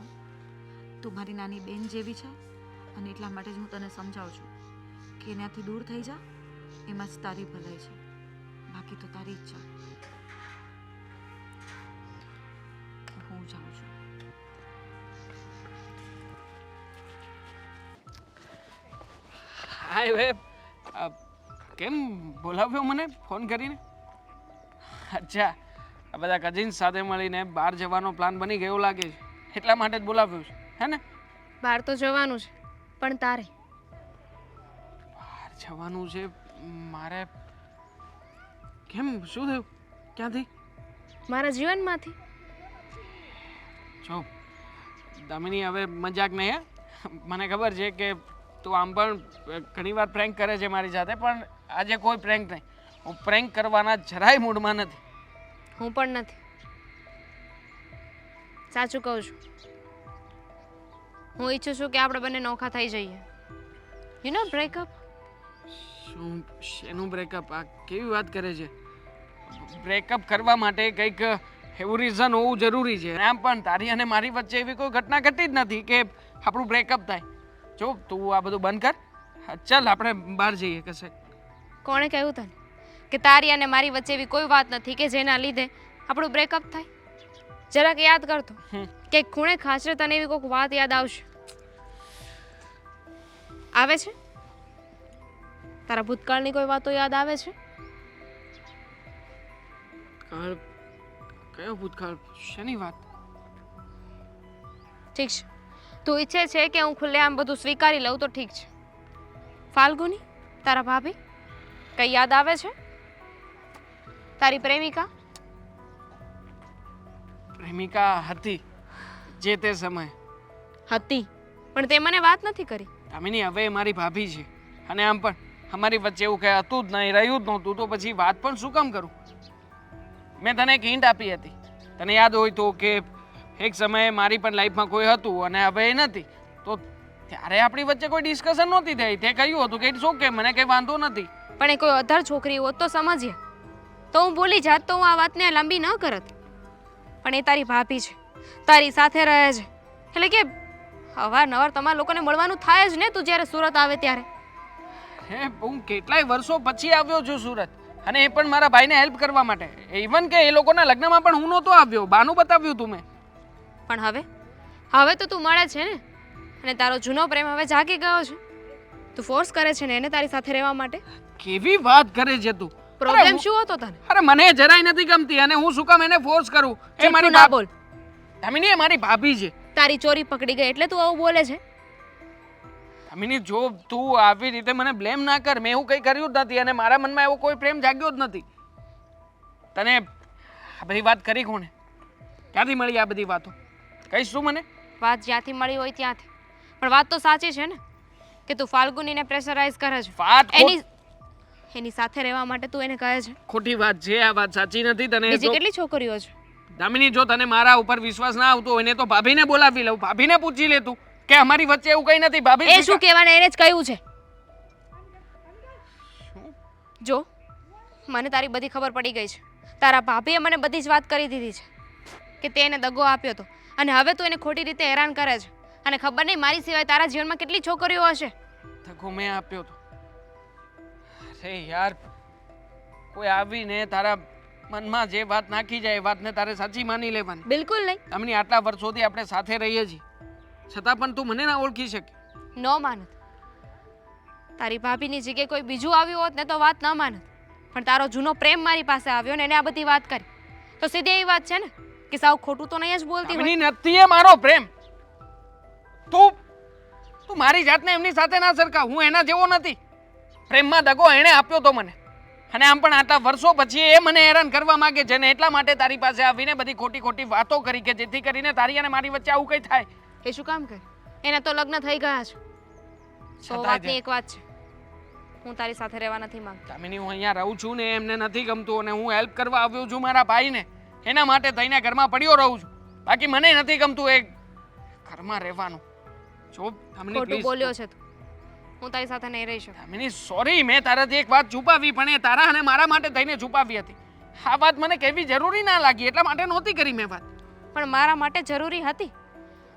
[SPEAKER 1] તું મારી નાની બેન જેવી છે અને એટલા માટે જ હું તને સમજાવું છું કે એનાથી દૂર થઈ જા. એમાં જ તારી ભલાઈ છે, બાકી તો તારી ઈચ્છા. હું જાઉં છું.
[SPEAKER 3] હાય વે કેમ બોલાવ્યો મને ફોન કરીને? અચ્છા, આ બધા કઝિન્સ સાથે મળીને બહાર જવાનો પ્લાન બની ગયો લાગે છે, એટલા માટે જ બોલાવ્યો છે, હે ને?
[SPEAKER 5] બહાર તો જવાનું છે, પણ તારે
[SPEAKER 3] બહાર જવાનું છે મારે? કેમ, શું થયું? ક્યાંથી?
[SPEAKER 5] મારા જીવનમાંથી.
[SPEAKER 3] જો દામિની, હવે મજાક નહીં હે. મને ખબર છે કે તું આમ પણ ઘણીવાર પ્રેન્ક કરે છે મારી સાથે, પણ આજે કોઈ પ્રેન્ક નહીં. હું પ્રેન્ક કરવાના જરાય મૂડમાં નથી.
[SPEAKER 5] હું પણ નથી. સાચું કહું છું. હું ઈચ્છું છું કે આપણે બંને નોખા થઈ જઈએ. You know breakup.
[SPEAKER 3] શું? શેનું બ્રેકઅપ? આ કેવી વાત કરે છે? બ્રેકઅપ કરવા માટે કંઈક એવું રીઝન હોવું જરૂરી છે. આમ પણ તારી અને મારી વચ્ચે એવી કોઈ ઘટના ઘટી જ નથી કે આપણું બ્રેકઅપ થાય. જો તું આ બધું બંધ કર. ચાલ આપણે બહાર જઈએ કશે.
[SPEAKER 5] કોણે કહ્યું તને કે તારી અને મારી વચ્ચે એવી કોઈ વાત નથી કે જેના લીધે આપણું બ્રેકઅપ થાય? જરાક યાદ કરતો કે ખૂણે ખાચરે તને એવી કોઈક વાત યાદ આવશે. આવે છે? તારા ભૂતકાળની કોઈ વાતો યાદ આવે છે?
[SPEAKER 3] કાળ? કયો ભૂતકાળ? શેની વાત?
[SPEAKER 5] ઠીક છે, તું ઈચ્છે છે કે હું ખુલ્લેઆમ બધું સ્વીકારી લઉં તો ઠીક છે. ફાલ્ગુની, તારા ભાભી કઈ યાદ આવે છે? તારી પ્રેમિકા?
[SPEAKER 3] પ્રેમિકા હતી જે તે સમયે.
[SPEAKER 5] હતી, પણ તે મને વાત નથી કરી.
[SPEAKER 3] દામિની, હવે એ મારી ભાભી છે, અને આમ પણ અમારી વચ્ચે એવું કંઈ હતું જ નહીં, રહ્યું જ નહોતું, તો પછી વાત પણ શું કામ કરું? મેં તને એક હિન્ટ આપી હતી, તને યાદ હોય તો, કે એક સમયે મારી પણ લાઈફમાં કોઈ હતું અને હવે એ નથી. તો ત્યારે આપણી વચ્ચે કોઈ ડિસ્કશન નહોતી થઈ. તે કહ્યું હતું કે ઇટ્સ ઓકે, મને કંઈ વાંધો નથી.
[SPEAKER 5] પણ એ કોઈ અધર છોકરી હોત તો સમજ્યા, તો હું ભૂલી જાત, તો હું આ વાતને લાંબી ન કરત. પણ એ તારી ભાભી છે, તારી સાથે રહે છે, એટલે કે અવારનવાર તમારા લોકોને મળવાનું થાય જ ને. તું જ્યારે સુરત આવે ત્યારે.
[SPEAKER 3] હે, હું કેટલાય વર્ષો પછી આવ્યો છું સુરત, અને એ પણ મારા ભાઈને હેલ્પ કરવા માટે. ઇવન કે એ લોકોના લગ્નમાં પણ હું નહોતો આવ્યો, બાનું બતાવ્યું તું મેં.
[SPEAKER 5] પણ હવે તો તું મળે છે ને, અને તારો જૂનો પ્રેમ હવે જાગી ગયો છે. તું ફોર્સ કરે છે ને એને તારી સાથે રહેવા માટે.
[SPEAKER 3] કેવી વાત કરે છે તું?
[SPEAKER 5] પ્રોબ્લેમ શું હતો તને?
[SPEAKER 3] અરે મને જરાય નથી ગમતી, અને હું શું કામ એને ફોર્સ કરું? એ મારી
[SPEAKER 5] ના બોલ.
[SPEAKER 3] દામિની, એ મારી ભાભી છે.
[SPEAKER 5] તારી ચોરી પકડી ગઈ એટલે તું આવું બોલે છે?
[SPEAKER 3] દામિની, જો તું આવી રીતે મને બ્લેમ ના કર. મેં એવું કંઈ કર્યું જ નથી, અને મારા મનમાં એવો કોઈ પ્રેમ જાગ્યો જ નથી. તને આ બધી વાત કરી કોણે? ક્યાંથી મળી આ બધી વાતો? કહીશ તું મને?
[SPEAKER 5] વાત જ્યાંથી મળી હોય ત્યાંથી. પણ વાત તો સાચી છે ને, કે તું ફાલ્ગુનીને પ્રેશરાઇઝ કરે છે.
[SPEAKER 3] વાત
[SPEAKER 5] એની સાથે રહેવા માટે તું એને કહે છે.
[SPEAKER 3] ખોટી વાત છે, આ વાત સાચી નથી. તને
[SPEAKER 5] બીજી કેટલી છોકરીઓ છે?
[SPEAKER 3] દામિની, જો તને મારા ઉપર વિશ્વાસ ના આવતો હોય ને તો ભાભીને બોલાવી લઉં, ભાભીને પૂછી લે તું કે અમારી વચ્ચે એવું કંઈ નથી. ભાભી
[SPEAKER 5] એ શું કહેવાને, એને જ કહ્યું છે. જો મને તારી બધી ખબર પડી ગઈ છે. તારા ભાભીએ મને બધી જ વાત કરી દીધી છે કે તે એને દગો આપ્યો હતો, અને હવે તું એને ખોટી રીતે હેરાન કરે છે. અને ખબર નહીં મારી સિવાય તારા જીવનમાં કેટલી છોકરીઓ હશે.
[SPEAKER 3] દગો મેં આપ્યો હતો? અરે યાર, કોઈ આવીને તારા મનમાં જે વાત નાખી જાય એ વાતને તારે સાચી માની લેવાની.
[SPEAKER 5] બિલકુલ નહીં.
[SPEAKER 3] અમની આટલા વર્ષોથી આપણે સાથે રહીએ છીએ, છતાં પણ તું મને ના ઓળખી શકે?
[SPEAKER 5] ન માનત. તારી ભાભીની જગ્યાએ કોઈ બીજું આવ્યું હોત ને તો વાત ન માનત, પણ તારો જૂનો પ્રેમ મારી પાસે આવ્યો ને એને આ બધી વાત કરી, તો સીધી એવી વાત છે ને કે સાવ ખોટું તો નહીં જ બોલતી હોય.
[SPEAKER 3] અમની, નથી એ મારો પ્રેમ. તું મારી જાતને એમની સાથે ના સરખાવ. હું એના જેવો નથી. પ્રેમમાં દગો એણે આપ્યો તો મને, અને આમ પણ આટલા વર્ષો પછી એ મને હેરાન કરવા માંગે છે ને એટલા માટે તારી પાસે આવીને બધી ખોટી ખોટી વાતો કરી કે જેથી કરીને તારી અને મારી વચ્ચે આવું કંઈ થાય.
[SPEAKER 5] એ શું કામ કરે? એના તો લગ્ન થઈ ગયા છે. તો વાતની એક વાત છે, હું તારી સાથે રહેવા નથી માંગતી.
[SPEAKER 3] દામિની, હું અહીંયા રહું છું ને એમને નથી ગમતું, અને હું હેલ્પ કરવા આવ્યો છું મારા ભાઈને, એના માટે થઈને ઘરમાં પડ્યો રહું છું. બાકી મને નથી ગમતું એ ઘરમાં રહેવાનું. જો દામિની,
[SPEAKER 5] ખોટું બોલ્યો છે તું. હું તારી સાથે નહીં રહી શકું.
[SPEAKER 3] દામિની, સોરી, મેં તારાથી એક વાત છુપાવી, પણ એ તારા અને મારા માટે થઈને છુપાવી હતી. આ વાત મને કહેવી જરૂરી ના લાગી, એટલા માટે નહોતી કરી મેં વાત.
[SPEAKER 5] પણ મારા માટે જરૂરી હતી.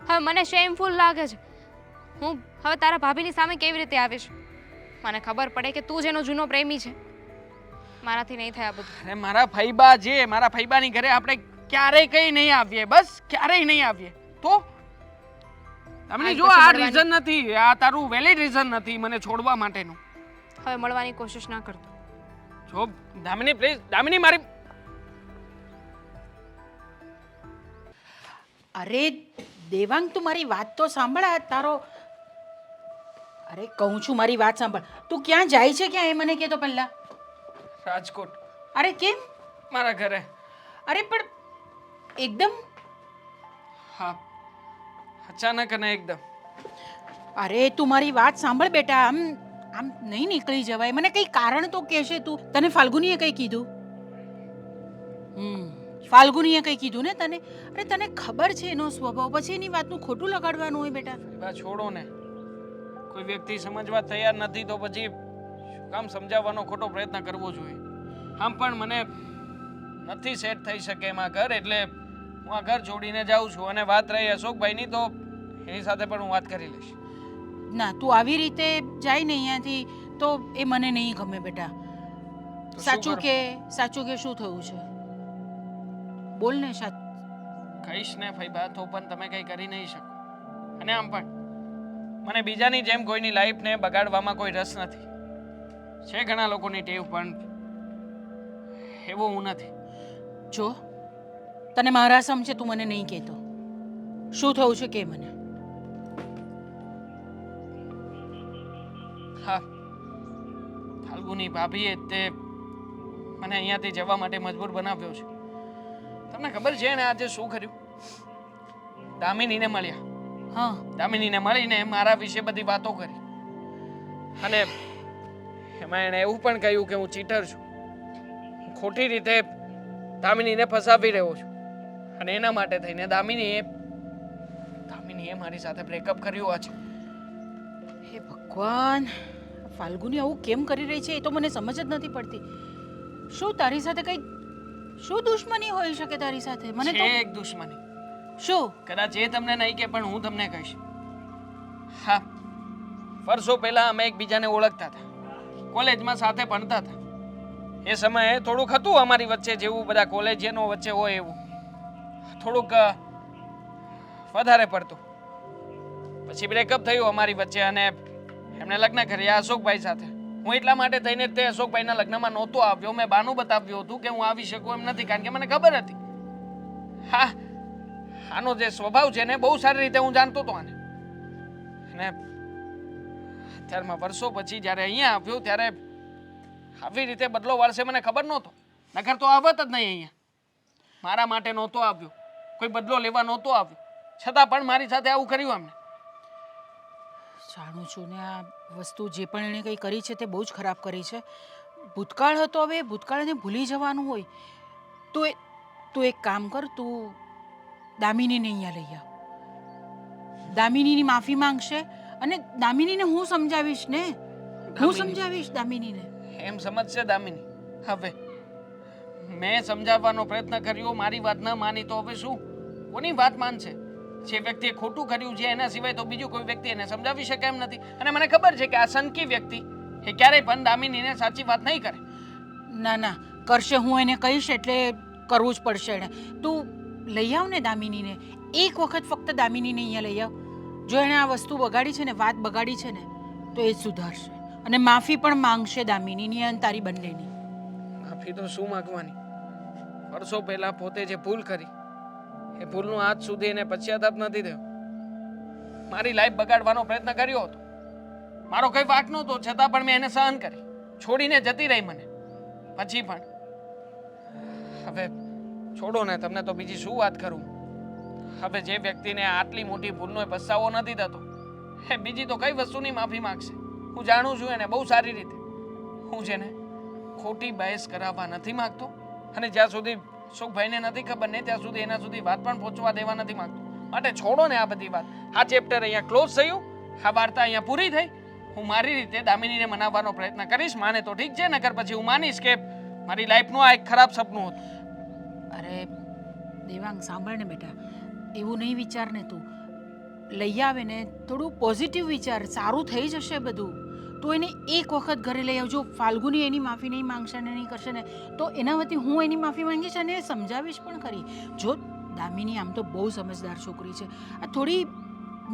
[SPEAKER 5] હવે મને શેમફુલ લાગે છે. હું હવે તારા ભાભીની સામે કેવી રીતે આવીશ? મને ખબર પડે કે તું જેનો જૂનો પ્રેમી છે. મારાથી નહીં થાય આ બધું.
[SPEAKER 3] અરે મારા ફઈબા છે, મારા ફઈબાની ઘરે આપણે ક્યારેય કંઈ નહીં આવીએ, બસ ક્યારેય નહીં આવીએ. તો દામિની, જો આ રીઝન નથી, આ તારું વેલિડ રીઝન નથી મને છોડવા માટેનું.
[SPEAKER 5] હવે મળવાની કોશિશ ના કરતો.
[SPEAKER 3] જો દામિની પ્લીઝ, દામિની મારી
[SPEAKER 4] અરે દેવાંગ, તું મારી વાત તો સાંભળ. આ તારો અરે કહું છું મારી વાત સાંભળ. તું ક્યાં જાય છે? ક્યાં એ મને કહે તો પહેલાં.
[SPEAKER 3] રાજકોટ
[SPEAKER 4] અરે કેમ?
[SPEAKER 3] મારા ઘરે.
[SPEAKER 4] અરે પણ એકદમ.
[SPEAKER 3] હા, અચાનક અને એકદમ.
[SPEAKER 4] અરે તું મારી વાત સાંભળ બેટા. આમ આમ નહીં નીકળી જવાય. મને કંઈ કારણ તો કહેશે તું. તને ફાલ્ગુનીએ કંઈ કીધું? ફાલ્ગુનીએ કંઈ કીધું ને તને? અરે તને ખબર છે એનો સ્વભાવ, પછી એની વાતનું ખોટું લગાડવાનું હોય બેટા.
[SPEAKER 3] બા છોડો ને. કોઈ વ્યક્તિ સમજવા તૈયાર નથી તો પછી શું કામ સમજાવવાનો ખોટો પ્રયત્ન કરવો જોઈએ? આમ પણ મને નથી સેટ થઈ શકે એમાં ઘર, એટલે હું આ ઘર છોડીને જાઉં છું. અને વાત રહી અશોકભાઈની, તો એની સાથે પણ હું વાત કરી લઈશ.
[SPEAKER 4] ના, તું આવી રીતે જાય ને અહીંયાથી તો એ મને નહીં ગમે બેટા.
[SPEAKER 3] તો શું
[SPEAKER 4] સાચું
[SPEAKER 3] કરું?
[SPEAKER 4] કે સાચું કે શું થયું છે? બોલ ને.
[SPEAKER 3] કહીશ ને ફઈબા, તો પણ તમે કંઈ કરી નહીં શકો. અને આમ પણ મને બીજાની જેમ કોઈની લાઈફને બગાડવામાં કોઈ રસ નથી. છે ઘણા લોકોની ટેવ, પણ એવો હું નથી.
[SPEAKER 4] જો તને મારા સમ છે, તું મને નહીં કહેતો. શું થયું છે કે મને.
[SPEAKER 3] હા, ફાલ્ગુની ભાભીએ તે મને અહીંયાથી જવા માટે મજબૂર બનાવ્યો છે. તમને ખબર છે ને આજે શું કર્યું? દામિનીને મળ્યા.
[SPEAKER 4] હા,
[SPEAKER 3] દામિનીને મળીને મારા વિશે બધી વાતો કરી. અને એમાં એણે એવું પણ કહ્યું કે હું ચીટર છું. હું ખોટી રીતે દામિનીને ફસાવી રહ્યો છું. અને એના માટે થઈને દામિનીએ મારી સાથે બ્રેકઅપ કર્યું છે.
[SPEAKER 4] હે ભગવાન, ફાલ્ગુની આવું કેમ કરી રહી છે એ તો મને સમજ જ નથી પડતી. શું તારી સાથે કઈ શું દુશ્મની હોઈ શકે તારી સાથે? મને તો
[SPEAKER 3] છે એક દુશ્મની.
[SPEAKER 4] શું?
[SPEAKER 3] કદાચ એ તમને નહીં કે પણ હું તમને કહીશ. હા, વર્ષો પહેલા અમે એકબીજાને ઓળખતા હતા. કોલેજમાં સાથે ભણતા હતા. એ સમયે થોડુંક હતું અમારી વચ્ચે, જેવું બધા કોલેજિયનો વચ્ચે હોય એવું. થોડુંક વધારે પડતું. પછી બ્રેકઅપ થયું અમારી વચ્ચે અને એમણે લગ્ન કર્યા અશોકભાઈ સાથે. હું એટલા માટે થઈને તે અશોકભાઈના લગ્નમાં નહોતો આવ્યો. મેં બાનું બતાવ્યું હતું કે હું આવી શકું એમ નથી, કારણ કે મને ખબર હતી. હા, આનો જે સ્વભાવ છે ને બહુ સારી રીતે હું જાણતો હતો આને. અને અત્યારમાં વર્ષો પછી જ્યારે અહીંયા આવ્યો ત્યારે આવી રીતે બદલો વાળશે મને ખબર નહોતો. નકર તો આવત જ નહીં અહીંયા. મારા માટે નહોતો આવ્યો, કોઈ બદલો લેવા નહોતો આવ્યો, છતાં પણ મારી સાથે આવું કર્યું એમને.
[SPEAKER 4] જાણું છું ને આ વસ્તુ જે પણ એણે કંઈ કરી છે તે બહુ જ ખરાબ કરી છે. ભૂતકાળ હતો, હવે ભૂતકાળને ભૂલી જવાનું હોય. તું એક કામ કર, તું દામિનીને અહીંયા લઈ આવ. દામિનીની માફી માંગશે અને દામિનીને હું સમજાવીશ ને. હું સમજાવીશ દામિનીને.
[SPEAKER 3] એમ સમજશે દામિની. હવે મેં સમજાવવાનો પ્રયત્ન કર્યો, મારી વાત ન માની તો હવે શું? કોની વાત માનશે? જે વ્યક્તિએ ખોટું કર્યું છે એના સિવાય તો બીજું કોઈ વ્યક્તિ એને સમજાવી શકે એમ નથી. અને મને ખબર છે કે આ સનકી વ્યક્તિ એ ક્યારેય પણ દામિનીને સાચી વાત નહીં કરે.
[SPEAKER 4] ના ના, કરશે. હું એને કહીશ એટલે કરવું જ પડશે એણે. તું લઈ આવ ને દામિનીને. એક વખત ફક્ત દામિનીને અહીંયા લઈ આવ. જો એણે આ વસ્તુ બગાડી છે ને, વાત બગાડી છે ને, તો એ સુધારશે અને માફી પણ માંગશે દામિનીની અને તારી બંનેની.
[SPEAKER 3] માફી તો શું માંગવાની? વર્ષો પહેલા પોતે જે ભૂલ કરી એ ભૂલનો આજ સુધી એને પશ્ચાતાપ નથી થયો. મારી લાઈફ બગાડવાનો પ્રયત્ન કર્યો હતો. મારો કઈ વાંક નહોતો, છતાં પણ મેં એને સહન કરી. છોડીને જતી રહી મને. પછી પણ હવે છોડો ને, તમને તો બીજી શું વાત કરું. હવે જે વ્યક્તિને આટલી મોટી ભૂલનો પસ્તાવો નથી થતો એ બીજી તો કઈ વસ્તુની માફી માંગશે? હું જાણું છું એને બહુ સારી રીતે. હું છે ને ખોટી બહેસ કરાવવા નથી માંગતો, અને જ્યાં સુધી અશોકભાઈને નથી ખબર ને ત્યાં સુધી એના સુધી વાત પણ પહોંચવા દેવા નથી માંગતો. માટે છોડો ને આ બધી વાત. આ ચેપ્ટર અહીંયા ક્લોઝ થયું, આ વાર્તા અહીંયા પૂરી થઈ. હું મારી રીતે દામિનીને મનાવવાનો પ્રયત્ન કરીશ. માને તો ઠીક છે, નકર પછી હું માનીશ કે મારી લાઈફનું આ એક ખરાબ સપનું હતું.
[SPEAKER 4] અરે દેવાંગ, સાંભળ ને બેટા, એવું નહીં વિચાર ને. તું લઈ આવે ને, થોડું પોઝિટિવ વિચાર. સારું થઈ જશે બધું. તો એને એક વખત ઘરે લઈ આવજો. ફાલ્ગુની એની માફી નહીં માંગશે ને નહીં કરશે ને, તો એના વતી હું એની માફી માંગીશ અને સમજાવીશ પણ ખરી. જો દામિની આમ તો બહુ સમજદાર છોકરી છે. આ થોડી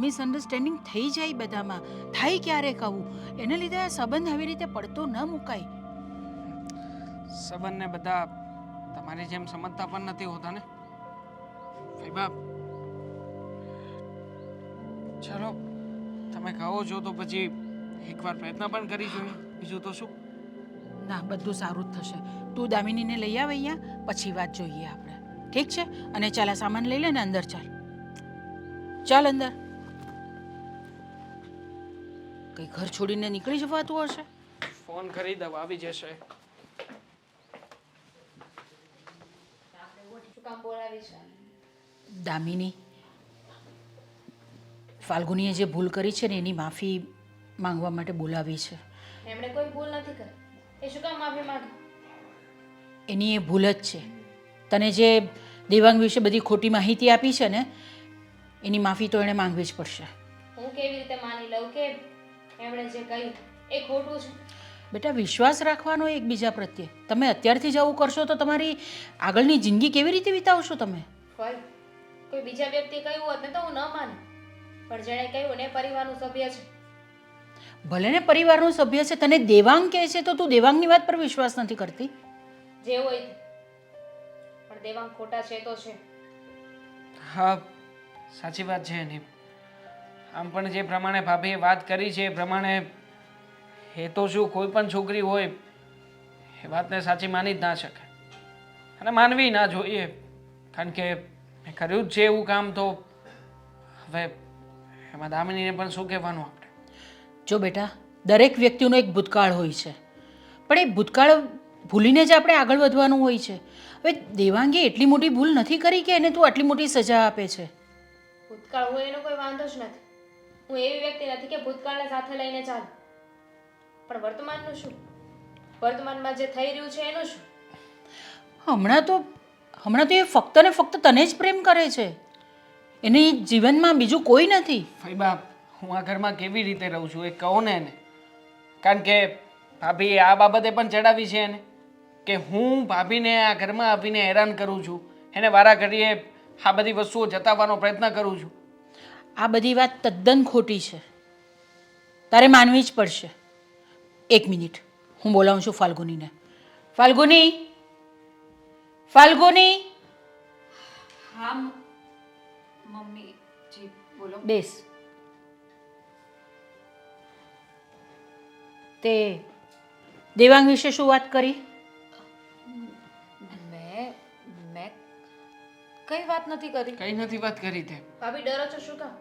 [SPEAKER 4] મિસઅન્ડરસ્ટેન્ડિંગ થઈ જાય બધામાં, થાય ક્યારે કહું, એને લીધે આ સંબંધ આવી રીતે પડતો ન મુકાય.
[SPEAKER 3] સંબંધને બધા તમારી જેમ સમજતા પણ નથી હોતા ને ફઈબા. ચલો તમે કહો છો તો પછી એકવાર પ્રયત્ન પણ કરી જોઈએ, બીજું તો શું.
[SPEAKER 4] ના, બધું સારું જ થશે. તું દામિનીને લઈ આવ અહીંયા, પછી વાત જોઈએ આપણે, ઠીક છે? અને ચાલ આ સામાન લઈ લે ને અંદર ચાલ. ચાલ અંદર. કઈ ઘર છોડીને નીકળી જવાતું હશે.
[SPEAKER 3] ફોન કરી દઉં, આવી જશે.
[SPEAKER 5] શું કામ બોલાવી છે?
[SPEAKER 4] દામિની, ફાલ્ગુનીએ જે ભૂલ કરી છે ને એની માફી માંગવા માટે બોલાવી છે.
[SPEAKER 5] એમણે કોઈ ભૂલ નથી કરી, એ શું કામ માફી માંગે?
[SPEAKER 4] એની એ ભૂલ જ છે. તને જે દેવાંગ વિશે બધી ખોટી માહિતી આપી છે ને એની માફી તો એણે માંગવી જ પડશે.
[SPEAKER 5] હું કેવી રીતે માની લઉં કે એમણે જે કહ્યું એ ખોટું છે?
[SPEAKER 4] બેટા, વિશ્વાસ રાખવાનો એકબીજા પ્રત્યે. તમે અત્યારથી જ આવું કરશો તો તમારી આગળની જિંદગી કેવી રીતે વિતાવશો તમે?
[SPEAKER 5] ભાઈ, કોઈ બીજા વ્યક્તિએ કહ્યું હોત ને તો હું ન માનું, પણ જેણે કહ્યું ને પરિવારનું સભ્ય છે.
[SPEAKER 4] ભલે ને પરિવારનું સભ્ય છે, તને દેવાંગ કહે છે તો તું દેવાંગની વાત પર વિશ્વાસ નથી કરતી.
[SPEAKER 5] જે હોય તે. પણ દેવાંગ ખોટા છે તો છે.
[SPEAKER 3] હા, સાચી વાત છે એની. આમ પણ જે પ્રમાણે ભાભીએ વાત કરી છે એ પ્રમાણે એ તો શું કોઈ પણ છોકરી હોય એ વાતને સાચી માની જ ના શકે અને માનવી ના જોઈએ, કારણ કે મેં કર્યું જ છે એવું કામ. તો હવે એમાં દામિનીને પણ શું કહેવાનું આપણે?
[SPEAKER 4] જો બેટા, દરેક વ્યક્તિનો એક ભૂતકાળ હોય છે, પણ એ ભૂતકાળ ભૂલીને જ આપણે આગળ વધવાનું હોય છે. હવે દેવાંગે એટલી મોટી ભૂલ નથી કરી કે એને તું આટલી મોટી સજા આપે છે.
[SPEAKER 5] ભૂતકાળ હોય એનો કોઈ વાંધો જ નથી. હું એવી વ્યક્તિ નથી કે ભૂતકાળને સાથે લઈને ચાલું. પણ વર્તમાનનું શું? વર્તમાનમાં જે થઈ રહ્યું છે એનું શું?
[SPEAKER 4] હમણાં તો એ ફક્ત ને ફક્ત તને જ પ્રેમ કરે છે. એની જીવનમાં બીજું કોઈ નથી.
[SPEAKER 3] ફઈબા, હું આ ઘરમાં કેવી રીતે રહું છું એ કહો ને એને. કારણ કે ભાભીએ આ બાબતે પણ ચડાવી છે એને કે હું ભાભીને આ ઘરમાં આવીને હેરાન કરું છું, એને વારા ઘડીએ આ બધી વસ્તુઓ જતાવવાનો પ્રયત્ન કરું છું.
[SPEAKER 4] આ બધી વાત તદ્દન ખોટી છે. તારે માનવી જ પડશે. એક મિનિટ, હું બોલાવું છું ફાલ્ગુનીને. ફાલ્ગુની, ફાલ્ગુની,
[SPEAKER 1] હા મમ્મી જી બોલો.
[SPEAKER 4] બેસ. તે દેવાંગ વિશે શું વાત કરી?
[SPEAKER 1] મેં કઈ વાત નથી કરી.
[SPEAKER 3] કઈ નથી વાત કરી તે.
[SPEAKER 5] ભાભી ડરો છો શું કામ?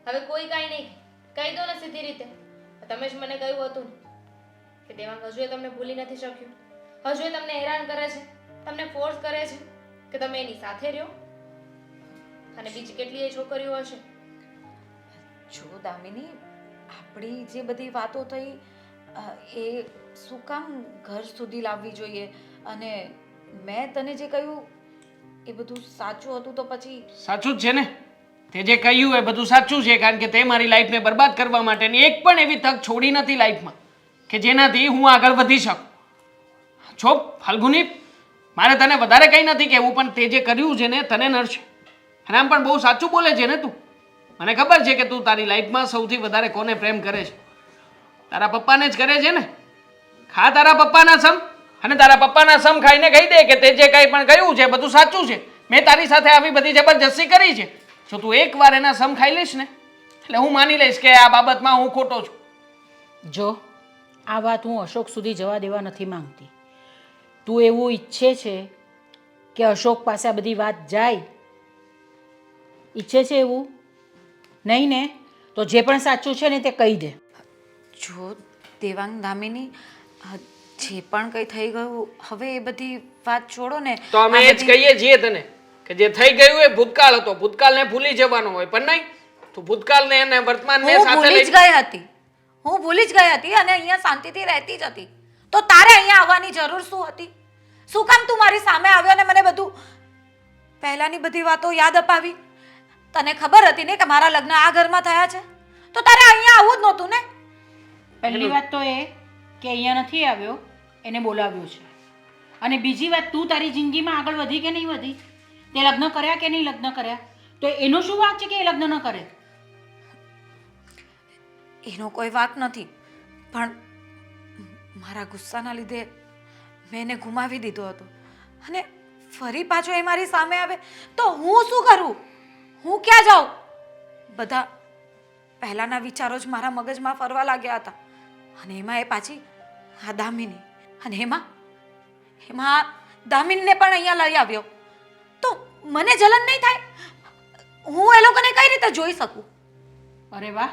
[SPEAKER 5] હવે કોઈ કાંઈ નહીં કહી દો ને સીધી રીતે. તમે જ મને કહ્યું હતું ને કે દેવાંગ હજુ તમને ભૂલી નથી શક્યું, હજુ તમને હેરાન કરે છે, તમને ફોર્સ કરે છે કે તમે એની સાથે રહ્યો. અને બીજી કેટલીય છોકરીઓ હશે.
[SPEAKER 1] જો દામિની, આપણી જે બધી વાતો થઈ એ શું કામ ઘર સુધી લાવવી જોઈએ? અને મેં તને જે કહ્યું એ બધું સાચું હતું તો પછી?
[SPEAKER 3] સાચું જ છે ને, તે જે કહ્યું એ બધું સાચું છે, કારણ કે તે મારી લાઈફને બરબાદ કરવા માટેની એક પણ એવી તક છોડી નથી લાઈફમાં કે જેનાથી હું આગળ વધી શકું. છો ફાલ્ગુની, મારે તને વધારે કંઈ નથી કહેવું, પણ તે જે કર્યું છે ને તને નડશે. અને આમ પણ બહુ સાચું બોલે છે ને તું. મને ખબર છે કે તું તારી લાઈફમાં સૌથી વધારે કોને પ્રેમ કરે છે? તારા પપ્પાને જ કરે છે ને. ખા તારા પપ્પાના સમ અને તારા પપ્પાના સમ ખાઈને કહી દે કે તે જે કંઈ પણ કહ્યું છે બધું સાચું છે. મેં તારી સાથે આવી બધી જબરજસ્તી કરી છે. જો તું એકવાર એના સમ ખાઈ લઈશ ને એટલે હું માની લઈશ કે આ બાબતમાં હું ખોટો છું.
[SPEAKER 4] જો, આ વાત હું અશોક સુધી જવા દેવા નથી માંગતી. તું એવું ઈચ્છે છે કે અશોક પાસે આ બધી વાત જાય? ઈચ્છે છે એવું? નહીં ને? તો જે પણ સાચું છે ને તે કહી દે.
[SPEAKER 1] જો દેવાંગ, દામિની, જે પણ કંઈ થઈ ગયું હવે એ બધી વાત છોડો ને.
[SPEAKER 3] તો અમે એ જ કહીએ છીએ તને કે જે થઈ ગયું એ ભૂતકાળ હતો, ભૂતકાળને ભૂલી જવાનો હોય. પણ નહીં, તું ભૂતકાળને અને વર્તમાનને
[SPEAKER 1] હું
[SPEAKER 3] સાથે
[SPEAKER 1] ભૂલી જ
[SPEAKER 3] લઈ
[SPEAKER 1] ગઈ હતી. હું ભૂલી જ ગઈ હતી અને અહીંયા શાંતિથી રહેતી જ હતી. તો તારે અહીંયા આવવાની જરૂર શું હતી? શું કામ તું મારી સામે આવ્યો અને મને બધું પહેલાની બધી વાતો યાદ અપાવી? તને ખબર હતી ને કે મારા લગ્ન આ ઘરમાં થયા છે, તો તારે અહીંયા આવવું જ નહોતું ને.
[SPEAKER 4] પહેલી વાત તો એ કે અહીંયા નથી આવ્યો, એને બોલાવ્યો છે. અને બીજી વાત, તું તારી જિંદગીમાં આગળ વધી કે નહીં વધી? તે લગ્ન કર્યા કે નહીં લગ્ન કર્યા? તો એનો શું વાંક છે કે એ લગ્ન ન કરે?
[SPEAKER 1] એનો કોઈ વાંક નથી, પણ મારા ગુસ્સાના લીધે મેં એને ગુમાવી દીધો હતો અને ફરી પાછો એ મારી સામે આવે તો હું શું કરું? હું ક્યાં જાઉં? બધા પહેલાંના વિચારો જ મારા મગજમાં ફરવા લાગ્યા હતા અને એમાં એ પાછી આ દામિની, અને એમાં દામિનીને પણ અહીંયા લઈ આવ્યો તો મને જલન નહીં થાય? હું એ લોકોને કઈ રીતે જોઈ શકું?
[SPEAKER 4] અરે વાહ,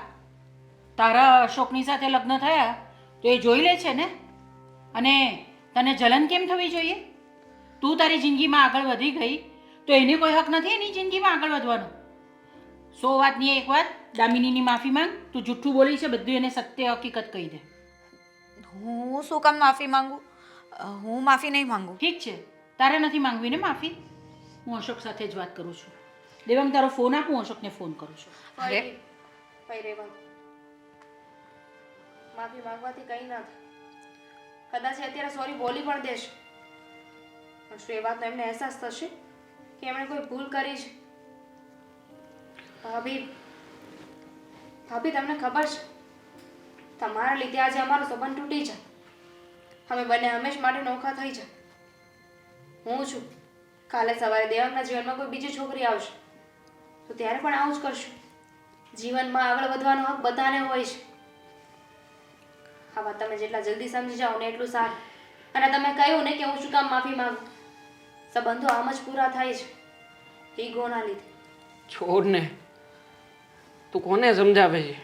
[SPEAKER 4] તારા અશોકની સાથે લગ્ન થયા તો એ જોઈ લે છે ને, અને તને જલન કેમ થવી જોઈએ? તું તારી જિંદગીમાં આગળ વધી ગઈ તો એને કોઈ હક નથી એની જિંદગીમાં આગળ વધવાનો. 100 વાતની એક વાત, દામિનીની માફી માંગ. તું જુઠ્ઠું બોલી છે, બધું એને સત્ય હકીકત કહી દે.
[SPEAKER 1] હું શું કામ માફી માંગુ? હું માફી નહીં માંગુ.
[SPEAKER 4] ઠીક છે, તારે નથી માંગવી ને માફી? હું અશોક સાથે જ વાત કરું છું. દેવાંગ, તારો ફોન આપ, હું અશોકને ફોન કરું છું.
[SPEAKER 1] અરે
[SPEAKER 5] ભાઈ રેવા, માફી માંગવાથી કંઈ ના થાય. કદાચ એ અત્યારે સોરી બોલી પણ દેશે, પણ શું એ વાતનો એમને અહેસાસ થશે કે એમણે કોઈ ભૂલ કરી છે? ભાભી, તમને ખબર છે તમારા લીધે આજે અમારો સંબંધ તૂટી જાય, અમે બંને હંમેશ માટે નોખા થઈ જાય. હું છું, કાલે સવારે દેવાંગના જીવનમાં કોઈ બીજી છોકરી આવશે તો ત્યારે પણ આવું જ કરશું. જીવનમાં આગળ વધવાનો હક બધાને હોય છે. આ વાત તમે જેટલા જલ્દી સમજી જાઓ ને એટલું સારું. અને તમે કહ્યું ને કે હું શું કામ માફી માંગુ, સંબંધો આમ જ પૂરા થાય છે ઈગોના લીધે.
[SPEAKER 3] છોડ ને, તું કોને સમજાવે છે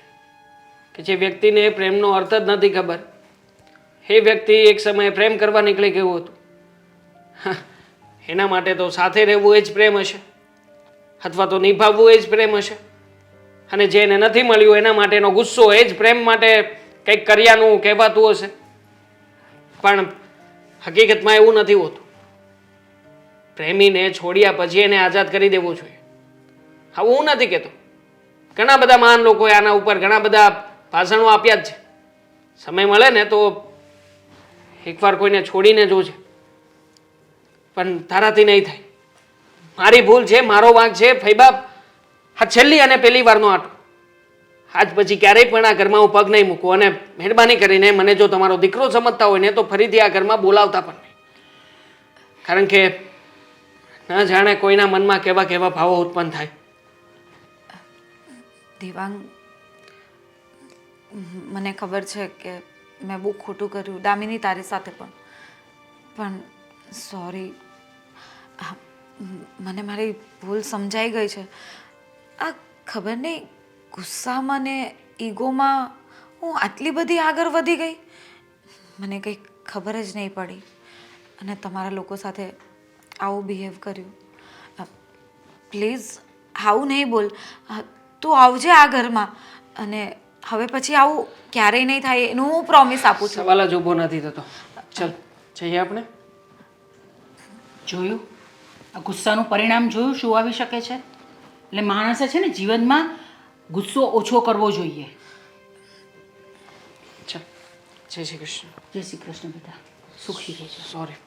[SPEAKER 3] કે જે વ્યક્તિને પ્રેમનો અર્થ જ નથી ખબર, એ વ્યક્તિ એક સમયે પ્રેમ કરવા નીકળી ગયું હતું. હા, એના માટે તો સાથે રહેવું એ જ પ્રેમ હશે, અથવા તો નિભાવવું એ જ પ્રેમ હશે, અને જેને નથી મળ્યું એના માટેનો ગુસ્સો એ જ પ્રેમ માટે કંઈક કર્યાનું કહેવાતું હશે. પણ હકીકતમાં એવું નથી હોતું. પ્રેમીને છોડ્યા પછી એને આઝાદ કરી દેવો જોઈએ. આવું હું નથી કહેતો, ઘણા બધા મહાન લોકોએ આના ઉપર ઘણા બધા ભાષણો આપ્યા જ છે. સમય મળે ને તો એકવાર કોઈને છોડીને જોજે, પણ તારાથી નહીં થાય. મારી ભૂલ છે, મારો વાંક છે ફૈબા. આ છેલ્લી અને પહેલી વારનો આટો. આજ પછી ક્યારેય પણ આ ઘરમાં હું પગ નહીં મૂકું, અને મહેરબાની કરીને મને જો તમારો દીકરો સમજતા હોય ને તો ફરીથી આ ઘરમાં બોલાવતા પણ નહીં. કારણ કે ન જાણે કોઈના મનમાં કેવા કેવા ભાવો ઉત્પન્ન થાય.
[SPEAKER 1] દેવાંગ, મને ખબર છે કે મેં બહુ ખોટું કર્યું, દામિની તારી સાથે પણ સોરી. મને મારી ભૂલ સમજાઈ ગઈ છે. આ ખબર નહીં ગુસ્સામાં ને ઈગોમાં હું આટલી બધી આગળ વધી ગઈ, મને કંઈ ખબર જ નહીં પડી અને તમારા લોકો સાથે આવું બિહેવ કર્યું. પ્લીઝ આવું નહીં બોલ. તું આવજે આ ઘરમાં, અને હવે પછી આવું ક્યારેય નહીં થાય એનું હું પ્રોમિસ આપું છું.
[SPEAKER 3] સવાલ જ ઊભો નથી થતો. ચાલ જઈએ આપણે.
[SPEAKER 4] જોયું, આ ગુસ્સાનું પરિણામ જોયું શું આવી શકે છે? એટલે માણસે છે ને જીવનમાં ગુસ્સો ઓછો કરવો જોઈએ.
[SPEAKER 3] ચાલ, જય શ્રી કૃષ્ણ.
[SPEAKER 4] જય શ્રી કૃષ્ણ બેટા, સુખી રહેજો.
[SPEAKER 3] સોરી.